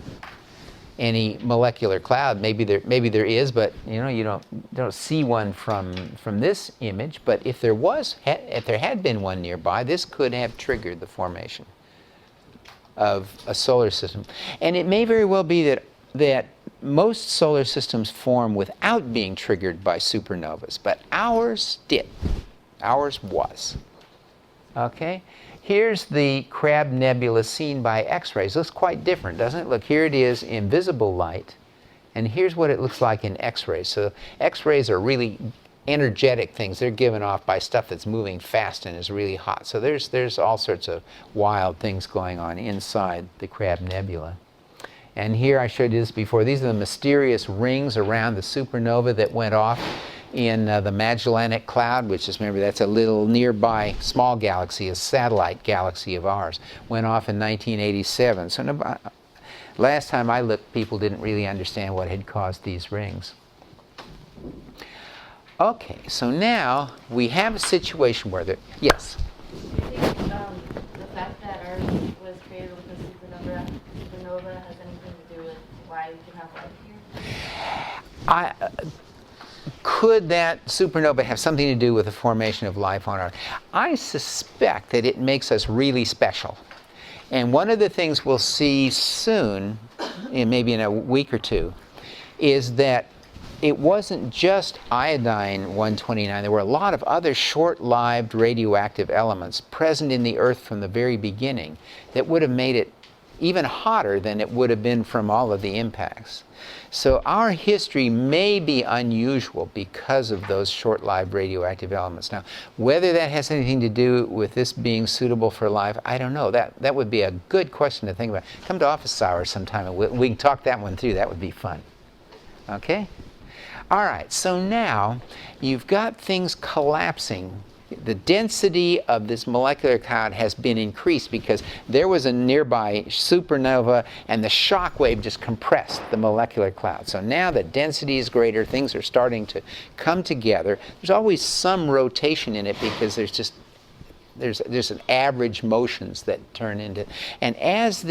molecular cloud. Maybe there is, but you don't see one from this image. But if there had been one nearby, this could have triggered the formation of a solar system. And it may very well be that most solar systems form without being triggered by supernovas, but ours did. Ours was. Okay? Here's the Crab Nebula seen by X-rays. Looks quite different, doesn't it? Look, here it is in visible light, and here's what it looks like in X-rays. So X-rays are really energetic things. They're given off by stuff that's moving fast and is really hot. So there's all sorts of wild things going on inside the Crab Nebula. And here I showed you this before. These are the mysterious rings around the supernova that went off in the Magellanic Cloud, which is, remember, that's a little nearby small galaxy, a satellite galaxy of ours. Went off in 1987. So last time I looked, people didn't really understand what had caused these rings. Okay, so now we have a situation where there, yes? Do you think the fact that Earth was created with a supernova has anything to do with why we can have life here? Could that supernova have something to do with the formation of life on Earth? I suspect that it makes us really special. And one of the things we'll see soon, maybe in a week or two, is that it wasn't just iodine 129. There were a lot of other short-lived radioactive elements present in the Earth from the very beginning that would have made it even hotter than it would have been from all of the impacts. So our history may be unusual because of those short-lived radioactive elements. Now, whether that has anything to do with this being suitable for life, I don't know. That would be a good question to think about. Come to office hours sometime and we can talk that one through. That would be fun. Okay? All right, so now you've got things collapsing. The density of this molecular cloud has been increased because there was a nearby supernova and the shock wave just compressed the molecular cloud. So now the density is greater, things are starting to come together. There's always some rotation in it because there's an average motions that turn into, and as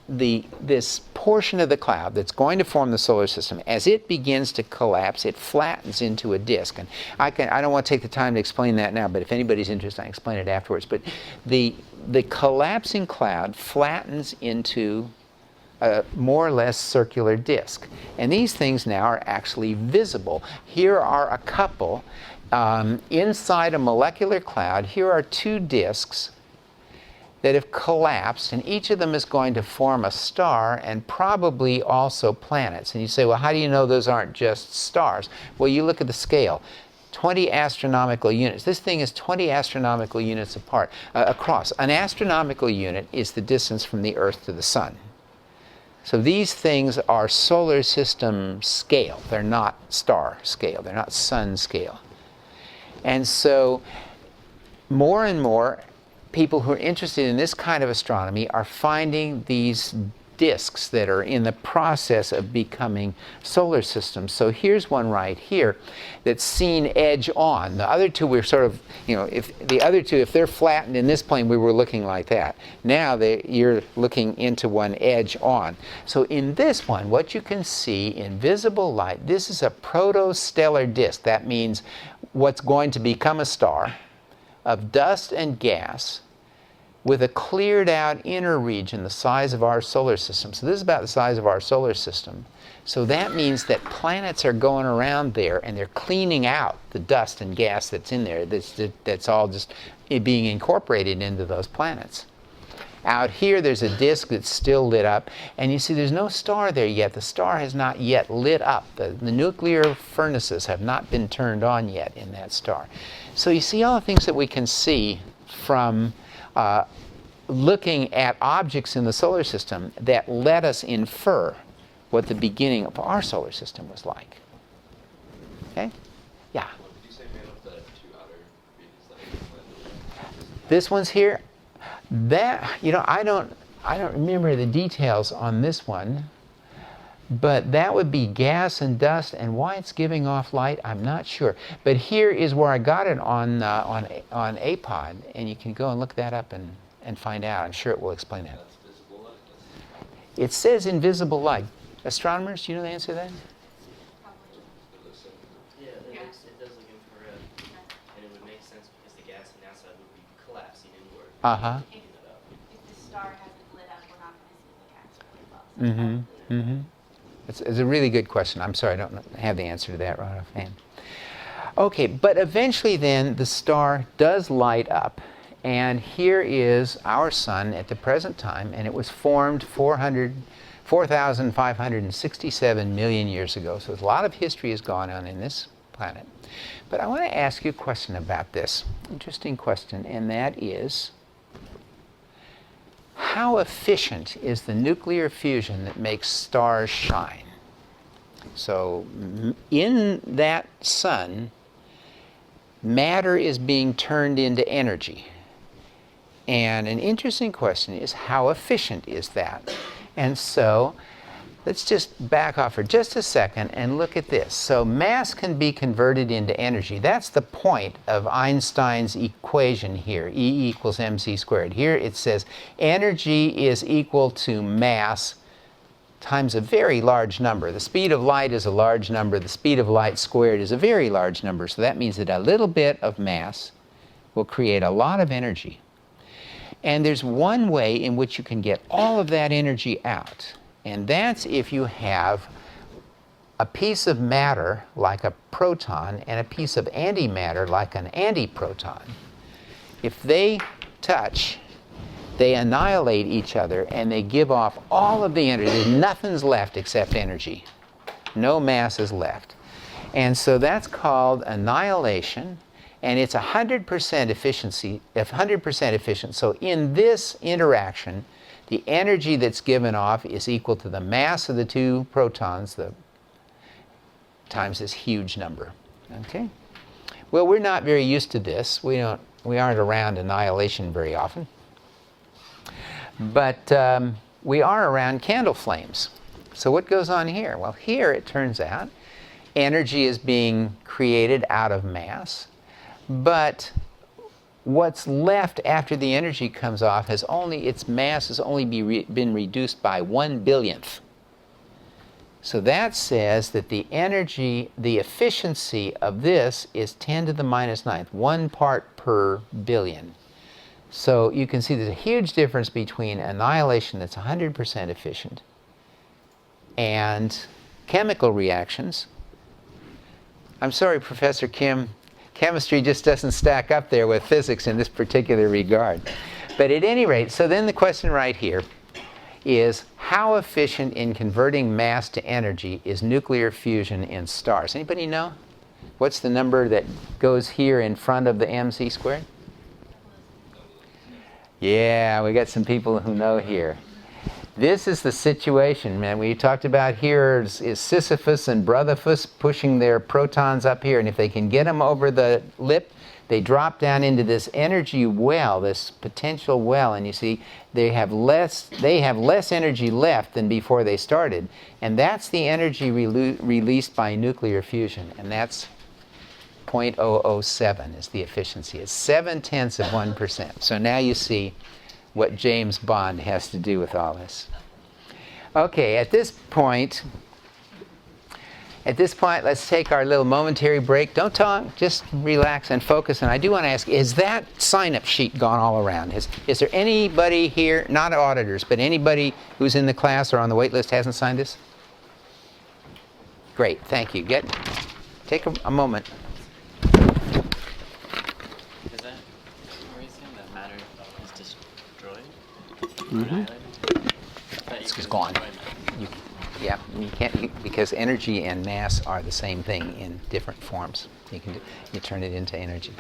this portion of the cloud that's going to form the solar system, as it begins to collapse, it flattens into a disk. And I don't want to take the time to explain that now, but if anybody's interested, I can explain it afterwards. But the collapsing cloud flattens into a more or less circular disk. And these things now are actually visible. Here are a couple. Inside a molecular cloud, here are two disks that have collapsed, and each of them is going to form a star and probably also planets. And you say, well, how do you know those aren't just stars? Well, you look at the scale. 20 astronomical units. This thing is 20 astronomical units apart, across. An astronomical unit is the distance from the Earth to the Sun. So these things are solar system scale. They're not star scale. They're not sun scale. And so more and more people who are interested in this kind of astronomy are finding these disks that are in the process of becoming solar systems. So here's one right here that's seen edge on. The other two we're sort of, if the other two, if they're flattened in this plane, we were looking like that. Now you're looking into one edge on. So in this one, what you can see in visible light, this is a protostellar disk. That means what's going to become a star of dust and gas with a cleared out inner region the size of our solar system. So this is about the size of our solar system. So that means that planets are going around there and they're cleaning out the dust and gas that's in there. That's all just being incorporated into those planets. Out here there's a disk that's still lit up, and you see there's no star there yet. The star has not yet lit up. The nuclear furnaces have not been turned on yet in that star. So you see all the things that we can see from looking at objects in the solar system that let us infer what the beginning of our solar system was like. Okay? Yeah? What did you say made up the two outer regions that This one's here. That, I don't remember the details on this one, but that would be gas and dust, and why it's giving off light, I'm not sure. But here is where I got it on APOD, and you can go and look that up and find out. I'm sure it will explain that. That's visible light. It says invisible light. Astronomers, do you know the answer to that? Yeah, it does look infrared. And it would make sense because the gas on the outside would be collapsing inward. Uh-huh. If the star hasn't lit up, we're not going to see the gas really well. Mm-hmm. Mm-hmm. It's a really good question. I'm sorry, I don't have the answer to that right offhand. Okay, but eventually then the star does light up, and here is our sun at the present time, and it was formed 4,567 million years ago. So a lot of history has gone on in this planet. But I want to ask you a question about this. Interesting question, and that is, how efficient is the nuclear fusion that makes stars shine? So in that sun, matter is being turned into energy. And an interesting question is, how efficient is that? And so let's just back off for just a second and look at this. So mass can be converted into energy. That's the point of Einstein's equation here, E equals mc squared. Here it says energy is equal to mass times a very large number. The speed of light is a large number. The speed of light squared is a very large number. So that means that a little bit of mass will create a lot of energy. And there's one way in which you can get all of that energy out. And that's if you have a piece of matter like a proton and a piece of antimatter like an antiproton. If they touch, they annihilate each other and they give off all of the energy. Nothing's left except energy. No mass is left. And so that's called annihilation, and it's 100% efficiency, 100% efficient. So in this interaction, the energy that's given off is equal to the mass of the two protons times this huge number. Okay? Well, we're not very used to this. We aren't around annihilation very often. But we are around candle flames. So what goes on here? Well, here it turns out energy is being created out of mass, but what's left after the energy comes off has only, its mass has only been reduced by 1/billionth. So that says that the energy, the efficiency of this is 10 to the minus ninth, 1 part per billion. So you can see there's a huge difference between annihilation that's 100% efficient and chemical reactions. I'm sorry, Professor Kim, chemistry just doesn't stack up there with physics in this particular regard. But at any rate, so then the question right here is, how efficient in converting mass to energy is nuclear fusion in stars? Anybody know? What's the number that goes here in front of the mc squared? Yeah, we got some people who know here. This is the situation, man. We talked about here is Sisyphus and Brotherphus pushing their protons up here, and if they can get them over the lip, They drop down into this energy well, this potential well, and you see they have less energy left than before they started. And that's the energy released by nuclear fusion, and that's 0.007 is the efficiency. It's 0.7%. So now you see what James Bond has to do with all this. Okay, at this point, let's take our little momentary break. Don't talk, just relax and focus. And I do want to ask, is that sign-up sheet gone all around? Is there anybody here, not auditors, but anybody who's in the class or on the wait list hasn't signed this? Great, thank you. Take a moment. Is that where he's saying that matter is destroyed? It's just gone. Yeah, you can't, because energy and mass are the same thing in different forms. You turn it into energy.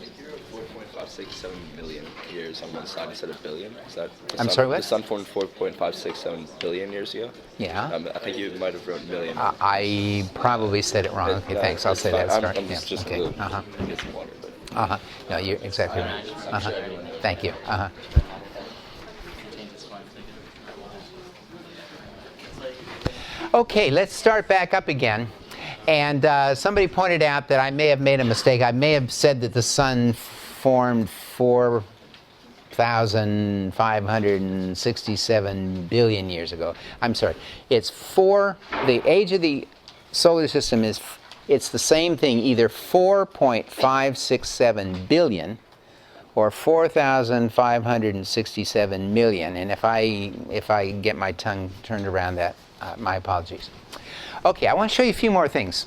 If you're 4.567 million years on one side instead of billion, is that I'm sorry, what? The sun formed 4.567 billion years ago? Yeah. I think you might have wrote million. I probably said it wrong. Okay, thanks. I'll say that. Start. I'm just okay. a little, get some water. But. No, you're exactly right. Thank you. Okay, let's start back up again. And somebody pointed out that I may have made a mistake. I may have said that the sun formed 4,567 billion years ago. I'm sorry. It's the age of the solar system it's the same thing, either 4.567 billion or 4,567 million. And if I get my tongue turned around that, my apologies. Okay, I want to show you a few more things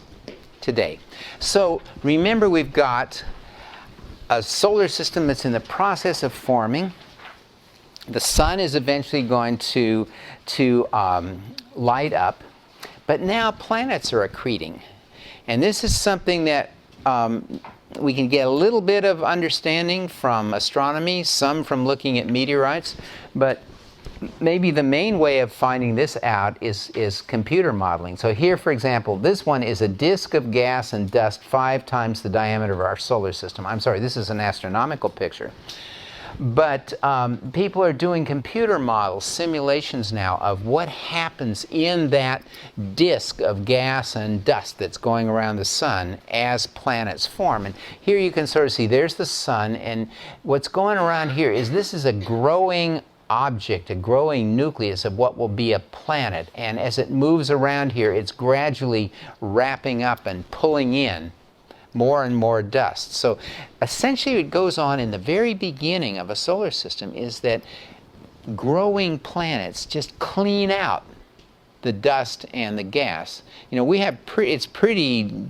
today. So remember, we've got a solar system that's in the process of forming. The sun is eventually going to light up, but now planets are accreting. And this is something that we can get a little bit of understanding from astronomy, some from looking at meteorites, but maybe the main way of finding this out is computer modeling. So here, for example, this one is a disk of gas and dust 5 times the diameter of our solar system. I'm sorry, this is an astronomical picture. But people are doing computer models, simulations now of what happens in that disk of gas and dust that's going around the sun as planets form. And here you can sort of see there's the sun, and what's going around here is this is a growing object, a growing nucleus of what will be a planet. And as it moves around here, it's gradually wrapping up and pulling in more and more dust. So essentially what goes on in the very beginning of a solar system is that growing planets just clean out the dust and the gas. You know, we have it's pretty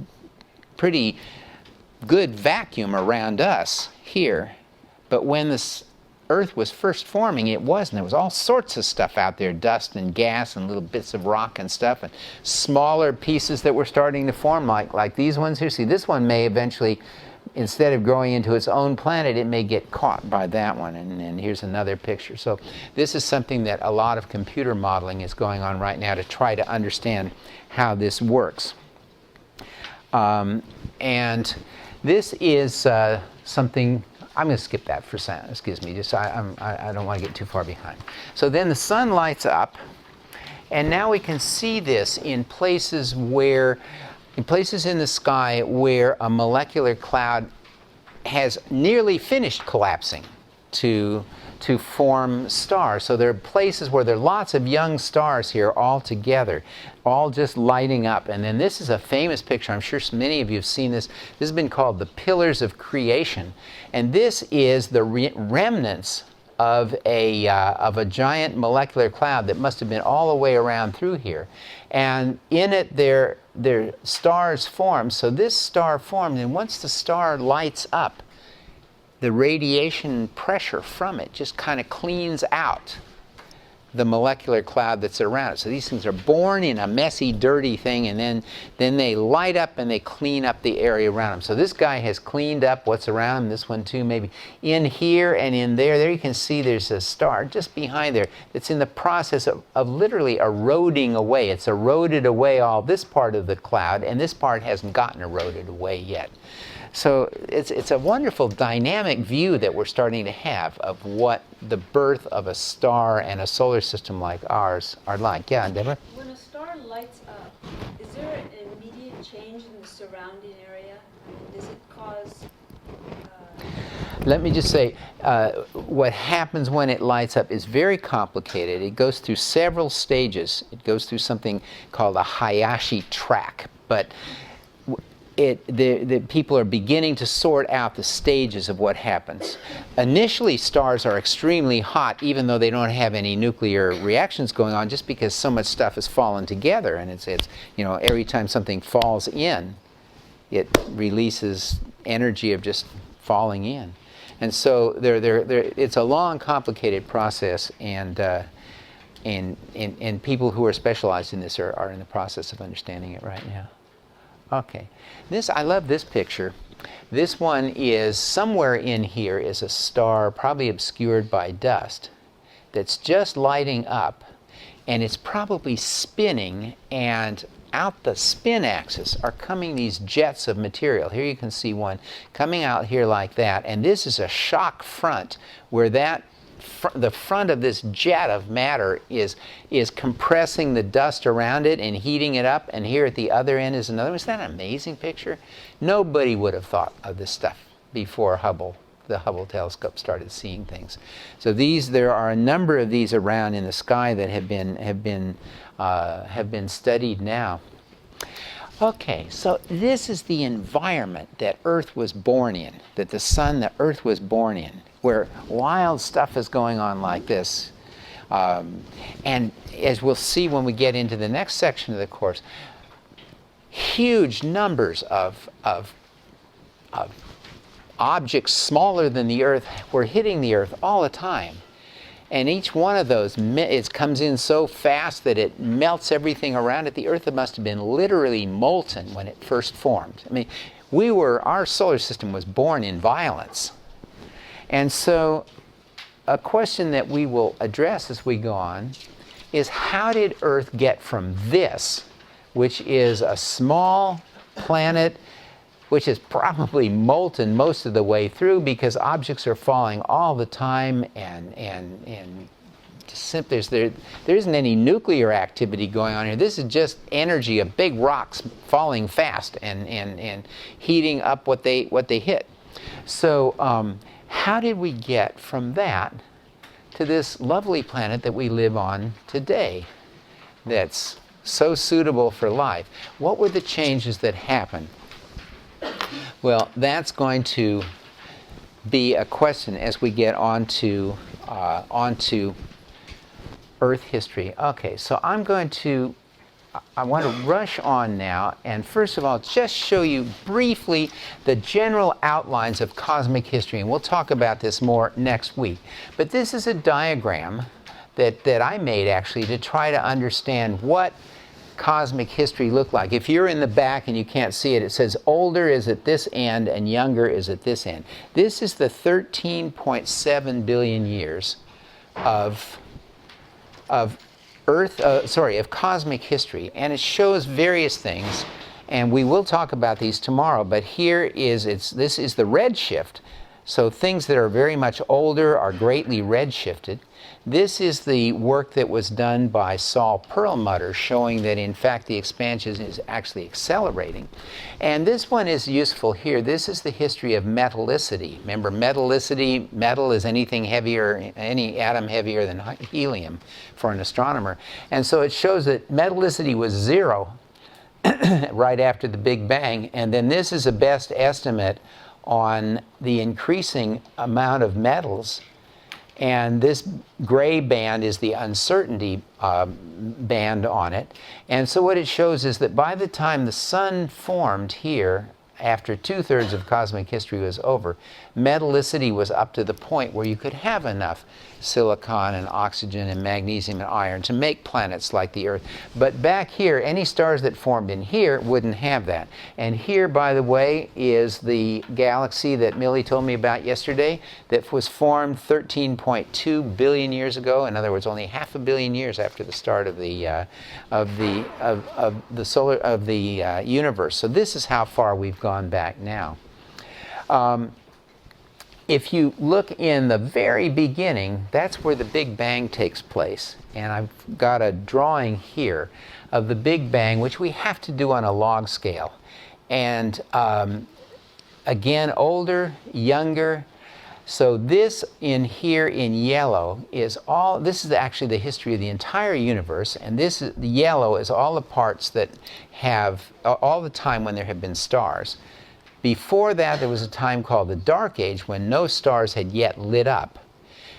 good vacuum around us here, but when this Earth was first forming, it wasn't. There was all sorts of stuff out there, dust and gas and little bits of rock and stuff, and smaller pieces that were starting to form like these ones here. See, this one may eventually, instead of growing into its own planet, it may get caught by that one. And here's another picture. So this is something that a lot of computer modeling is going on right now to try to understand how this works. And this is something. I'm going to skip that for a second. Excuse me. Just I don't want to get too far behind. So then the sun lights up, and now we can see this in places in the sky where a molecular cloud has nearly finished collapsing to form stars. So there are places where there are lots of young stars here all together, all just lighting up. And then this is a famous picture. I'm sure many of you have seen this. This has been called the Pillars of Creation. And this is the remnants of a giant molecular cloud that must have been all the way around through here. And in it there stars form. So this star formed, and once the star lights up, the radiation pressure from it just kind of cleans out the molecular cloud that's around it. So these things are born in a messy, dirty thing, and then they light up and they clean up the area around them. So this guy has cleaned up what's around him, this one too, maybe. In here and in there, there you can see there's a star just behind there that's in the process of literally eroding away. It's eroded away all this part of the cloud, and this part hasn't gotten eroded away yet. So it's a wonderful dynamic view that we're starting to have of what the birth of a star and a solar system like ours are like. Yeah, Deborah? When a star lights up, is there an immediate change in the surrounding area? I mean, does it cause... Let me just say, what happens when it lights up is very complicated. It goes through several stages. It goes through something called a Hayashi track. But the people are beginning to sort out the stages of what happens. Initially, stars are extremely hot, even though they don't have any nuclear reactions going on, just because so much stuff has fallen together. And it's you know, every time something falls in, it releases energy of just falling in. And so it's a long, complicated process, and people who are specialized in this are in the process of understanding it right now. Okay, I love this picture. This one is somewhere in here is a star, probably obscured by dust, that's just lighting up, and it's probably spinning, and out the spin axis are coming these jets of material. Here you can see one coming out here like that, and this is a shock front where the front of this jet of matter is compressing the dust around it and heating it up, and here at the other end is another. Isn't that an amazing picture? Nobody would have thought of this stuff before the Hubble telescope started seeing things. So there are a number of these around in the sky that have been studied now. Okay, so this is the environment that Earth was born in, that the Earth was born in, where wild stuff is going on like this. And as we'll see when we get into the next section of the course, huge numbers of objects smaller than the Earth were hitting the Earth all the time. And each one of those, it comes in so fast that it melts everything around it. The Earth must have been literally molten when it first formed. I mean, our solar system was born in violence. And so a question that we will address as we go on is, how did Earth get from this, which is a small planet which is probably molten most of the way through because objects are falling all the time, and there isn't any nuclear activity going on here. This is just energy of big rocks falling fast and heating up what they hit. So how did we get from that to this lovely planet that we live on today that's so suitable for life? What were the changes that happened? Well, that's going to be a question as we get onto Earth history. Okay, so I want to rush on now, and first of all, just show you briefly the general outlines of cosmic history, and we'll talk about this more next week. But this is a diagram that I made actually to try to understand what cosmic history looked like. If you're in the back and you can't see it, it says older is at this end and younger is at this end. This is the 13.7 billion years of cosmic history, and it shows various things, and we will talk about these tomorrow. But this is the redshift. So things that are very much older are greatly redshifted. This is the work that was done by Saul Perlmutter, showing that in fact the expansion is actually accelerating. And this one is useful here. This is the history of metallicity. Remember, metallicity, metal is anything heavier, any atom heavier than helium for an astronomer. And so it shows that metallicity was 0 right after the Big Bang. And then this is a best estimate on the increasing amount of metals. And this gray band is the uncertainty band on it. And so what it shows is that by the time the sun formed here, after 2/3 of cosmic history was over, metallicity was up to the point where you could have enough silicon and oxygen and magnesium and iron to make planets like the Earth. But back here, any stars that formed in here wouldn't have that. And here, by the way, is the galaxy that Millie told me about yesterday that was formed 13.2 billion years ago. In other words, only 500 million years after the start of the universe. So this is how far we've gone back now. If you look in the very beginning, that's where the Big Bang takes place. And I've got a drawing here of the Big Bang, which we have to do on a log scale. And again, older, younger. So this in here in yellow is all, this is actually the history of the entire universe, and this is, the yellow is all the parts that have, all the time when there have been stars. Before that, there was a time called the Dark Age when no stars had yet lit up.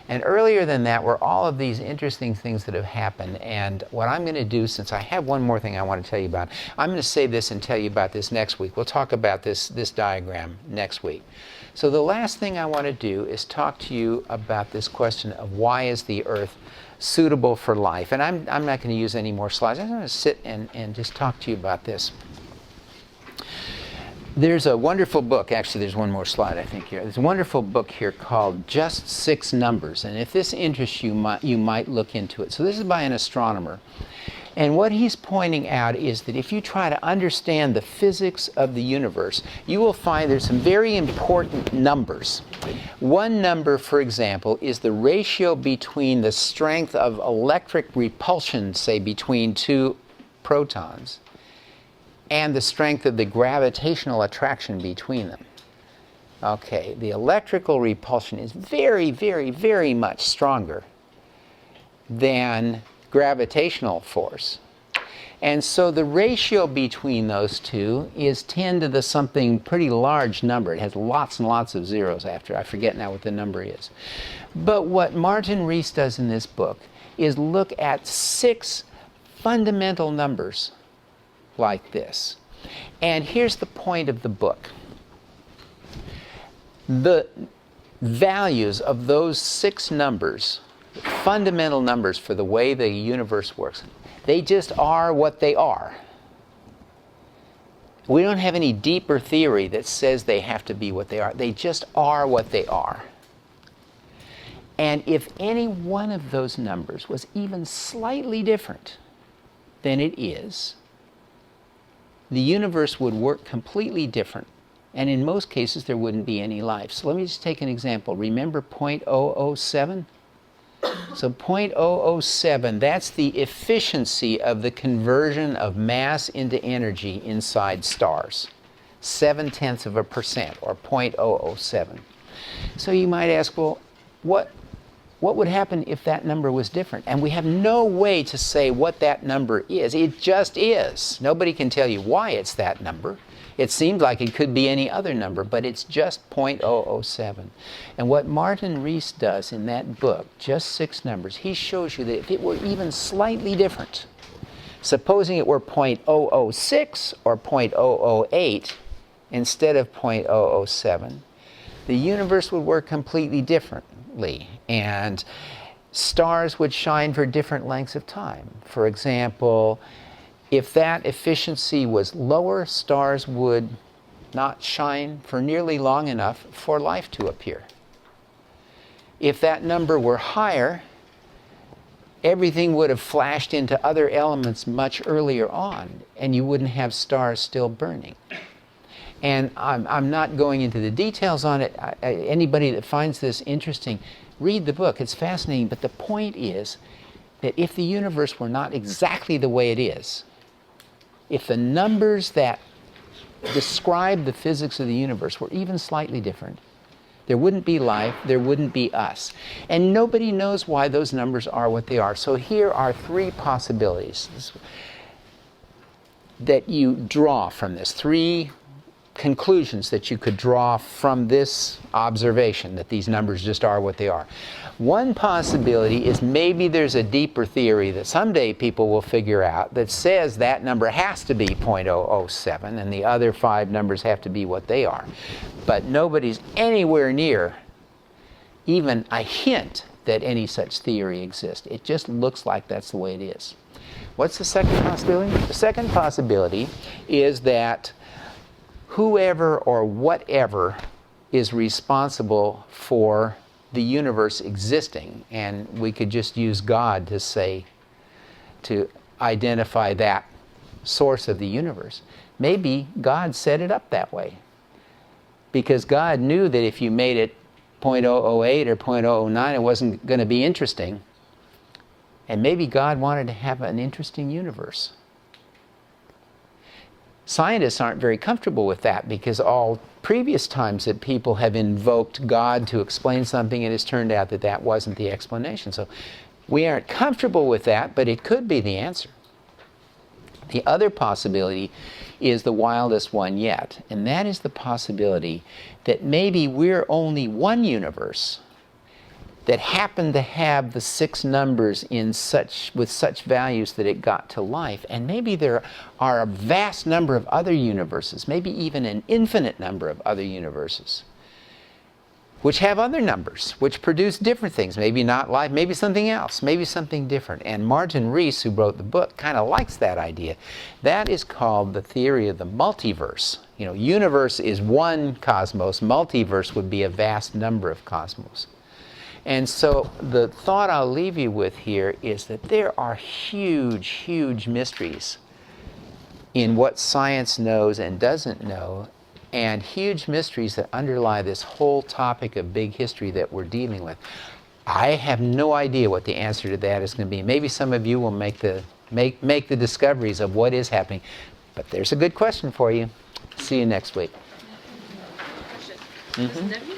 And earlier than that were all of these interesting things that have happened. And what I'm going to do, since I have one more thing I want to tell you about, I'm going to save this and tell you about this next week. We'll talk about this diagram next week. So the last thing I want to do is talk to you about this question of why is the Earth suitable for life. And I'm not going to use any more slides. I'm going to sit and just talk to you about this. There's a wonderful book, actually there's one more slide I think here. There's a wonderful book here called Just 6 Numbers, and if this interests you, you might look into it. So this is by an astronomer, and what he's pointing out is that if you try to understand the physics of the universe, you will find there's some very important numbers. One number, for example, is the ratio between the strength of electric repulsion, say between two protons, and the strength of the gravitational attraction between them. Okay, the electrical repulsion is very, very, very much stronger than gravitational force. And so the ratio between those two is 10 to the something pretty large number. It has lots and lots of zeros after. I forget now what the number is. But what Martin Rees does in this book is look at 6 fundamental numbers like this. And here's the point of the book. The values of those 6 numbers, fundamental numbers for the way the universe works, they just are what they are. We don't have any deeper theory that says they have to be what they are. They just are what they are. And if any one of those numbers was even slightly different than it is, the universe would work completely different. And in most cases, there wouldn't be any life. So let me just take an example. Remember 0.007? So 0.007, that's the efficiency of the conversion of mass into energy inside stars. 0.7%, or 0.007. So you might ask, well, what would happen if that number was different? And we have no way to say what that number is. It just is. Nobody can tell you why it's that number. It seems like it could be any other number, but it's just 0.007. And what Martin Rees does in that book, Just 6 Numbers, he shows you that if it were even slightly different, supposing it were 0.006 or 0.008 instead of 0.007, the universe would work completely differently. And stars would shine for different lengths of time. For example, if that efficiency was lower, stars would not shine for nearly long enough for life to appear. If that number were higher, everything would have flashed into other elements much earlier on, and you wouldn't have stars still burning. And I'm not going into the details on it. Anybody that finds this interesting, read the book. It's fascinating. But the point is that if the universe were not exactly the way it is, if the numbers that describe the physics of the universe were even slightly different, there wouldn't be life, there wouldn't be us. And nobody knows why those numbers are what they are. So here are 3 possibilities that you draw from this, 3 conclusions that you could draw from this observation, that these numbers just are what they are. One possibility is maybe there's a deeper theory that someday people will figure out that says that number has to be 0.007 and the other 5 numbers have to be what they are. But nobody's anywhere near even a hint that any such theory exists. It just looks like that's the way it is. What's the second possibility? The second possibility is that whoever or whatever is responsible for the universe existing, and we could just use God to say, to identify that source of the universe. Maybe God set it up that way. because God knew that if you made it 0.008 or 0.009, it wasn't going to be interesting. And maybe God wanted to have an interesting universe. Scientists aren't very comfortable with that because all previous times that people have invoked God to explain something, it has turned out that that wasn't the explanation. So we aren't comfortable with that, but it could be the answer. The other possibility is the wildest one yet, and that is the possibility that maybe we're only one universe that happened to have the 6 numbers with such values that it got to life, and maybe there are a vast number of other universes, maybe even an infinite number of other universes, which have other numbers, which produce different things, maybe not life, maybe something else, maybe something different. And Martin Rees, who wrote the book, kind of likes that idea. That is called the theory of the multiverse. You know, universe is one cosmos, multiverse would be a vast number of cosmos. And so the thought I'll leave you with here is that there are huge, huge mysteries in what science knows and doesn't know, and huge mysteries that underlie this whole topic of big history that we're dealing with. I have no idea what the answer to that is going to be. Maybe some of you will make the discoveries of what is happening. But there's a good question for you. See you next week. Question. Was nebula